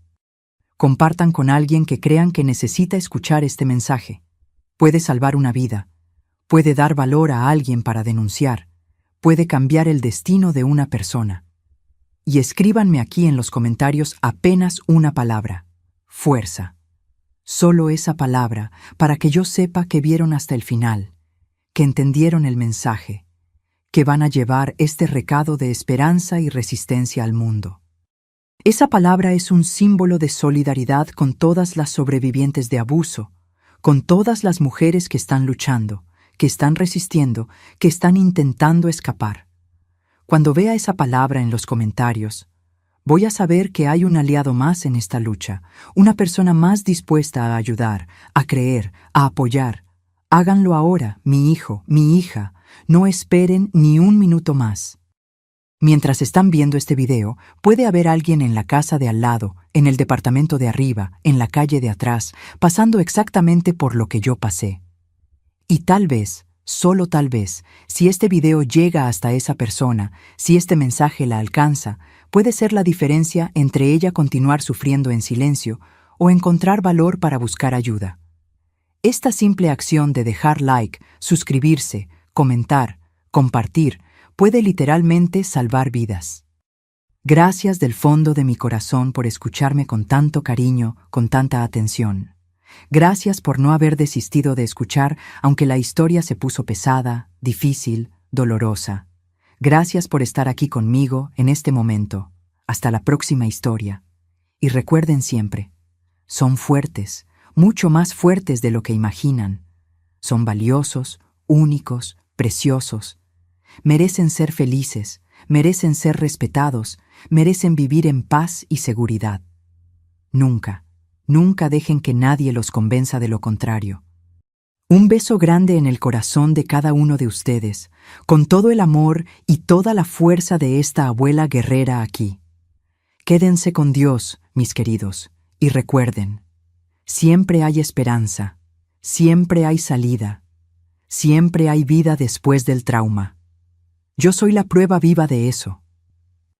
Compartan con alguien que crean que necesita escuchar este mensaje. Puede salvar una vida, puede dar valor a alguien para denunciar, puede cambiar el destino de una persona. Y escríbanme aquí en los comentarios apenas una palabra: fuerza. Solo esa palabra para que yo sepa que vieron hasta el final, que entendieron el mensaje, que van a llevar este recado de esperanza y resistencia al mundo. Esa palabra es un símbolo de solidaridad con todas las sobrevivientes de abuso, con todas las mujeres que están luchando, que están resistiendo, que están intentando escapar. Cuando vea esa palabra en los comentarios, voy a saber que hay un aliado más en esta lucha, una persona más dispuesta a ayudar, a creer, a apoyar. Háganlo ahora, mi hijo, mi hija. No esperen ni un minuto más. Mientras están viendo este video, puede haber alguien en la casa de al lado, en el departamento de arriba, en la calle de atrás, pasando exactamente por lo que yo pasé. Y tal vez, solo tal vez, si este video llega hasta esa persona, si este mensaje la alcanza, puede ser la diferencia entre ella continuar sufriendo en silencio o encontrar valor para buscar ayuda. Esta simple acción de dejar like, suscribirse, comentar, compartir, puede literalmente salvar vidas. Gracias del fondo de mi corazón por escucharme con tanto cariño, con tanta atención. Gracias por no haber desistido de escuchar, aunque la historia se puso pesada, difícil, dolorosa. Gracias por estar aquí conmigo en este momento. Hasta la próxima historia. Y recuerden siempre, son fuertes, mucho más fuertes de lo que imaginan. Son valiosos, únicos, preciosos. Merecen ser felices, merecen ser respetados, merecen vivir en paz y seguridad. Nunca, nunca dejen que nadie los convenza de lo contrario. Un beso grande en el corazón de cada uno de ustedes, con todo el amor y toda la fuerza de esta abuela guerrera aquí. Quédense con Dios, mis queridos, y recuerden, siempre hay esperanza, siempre hay salida, siempre hay vida después del trauma. Yo soy la prueba viva de eso.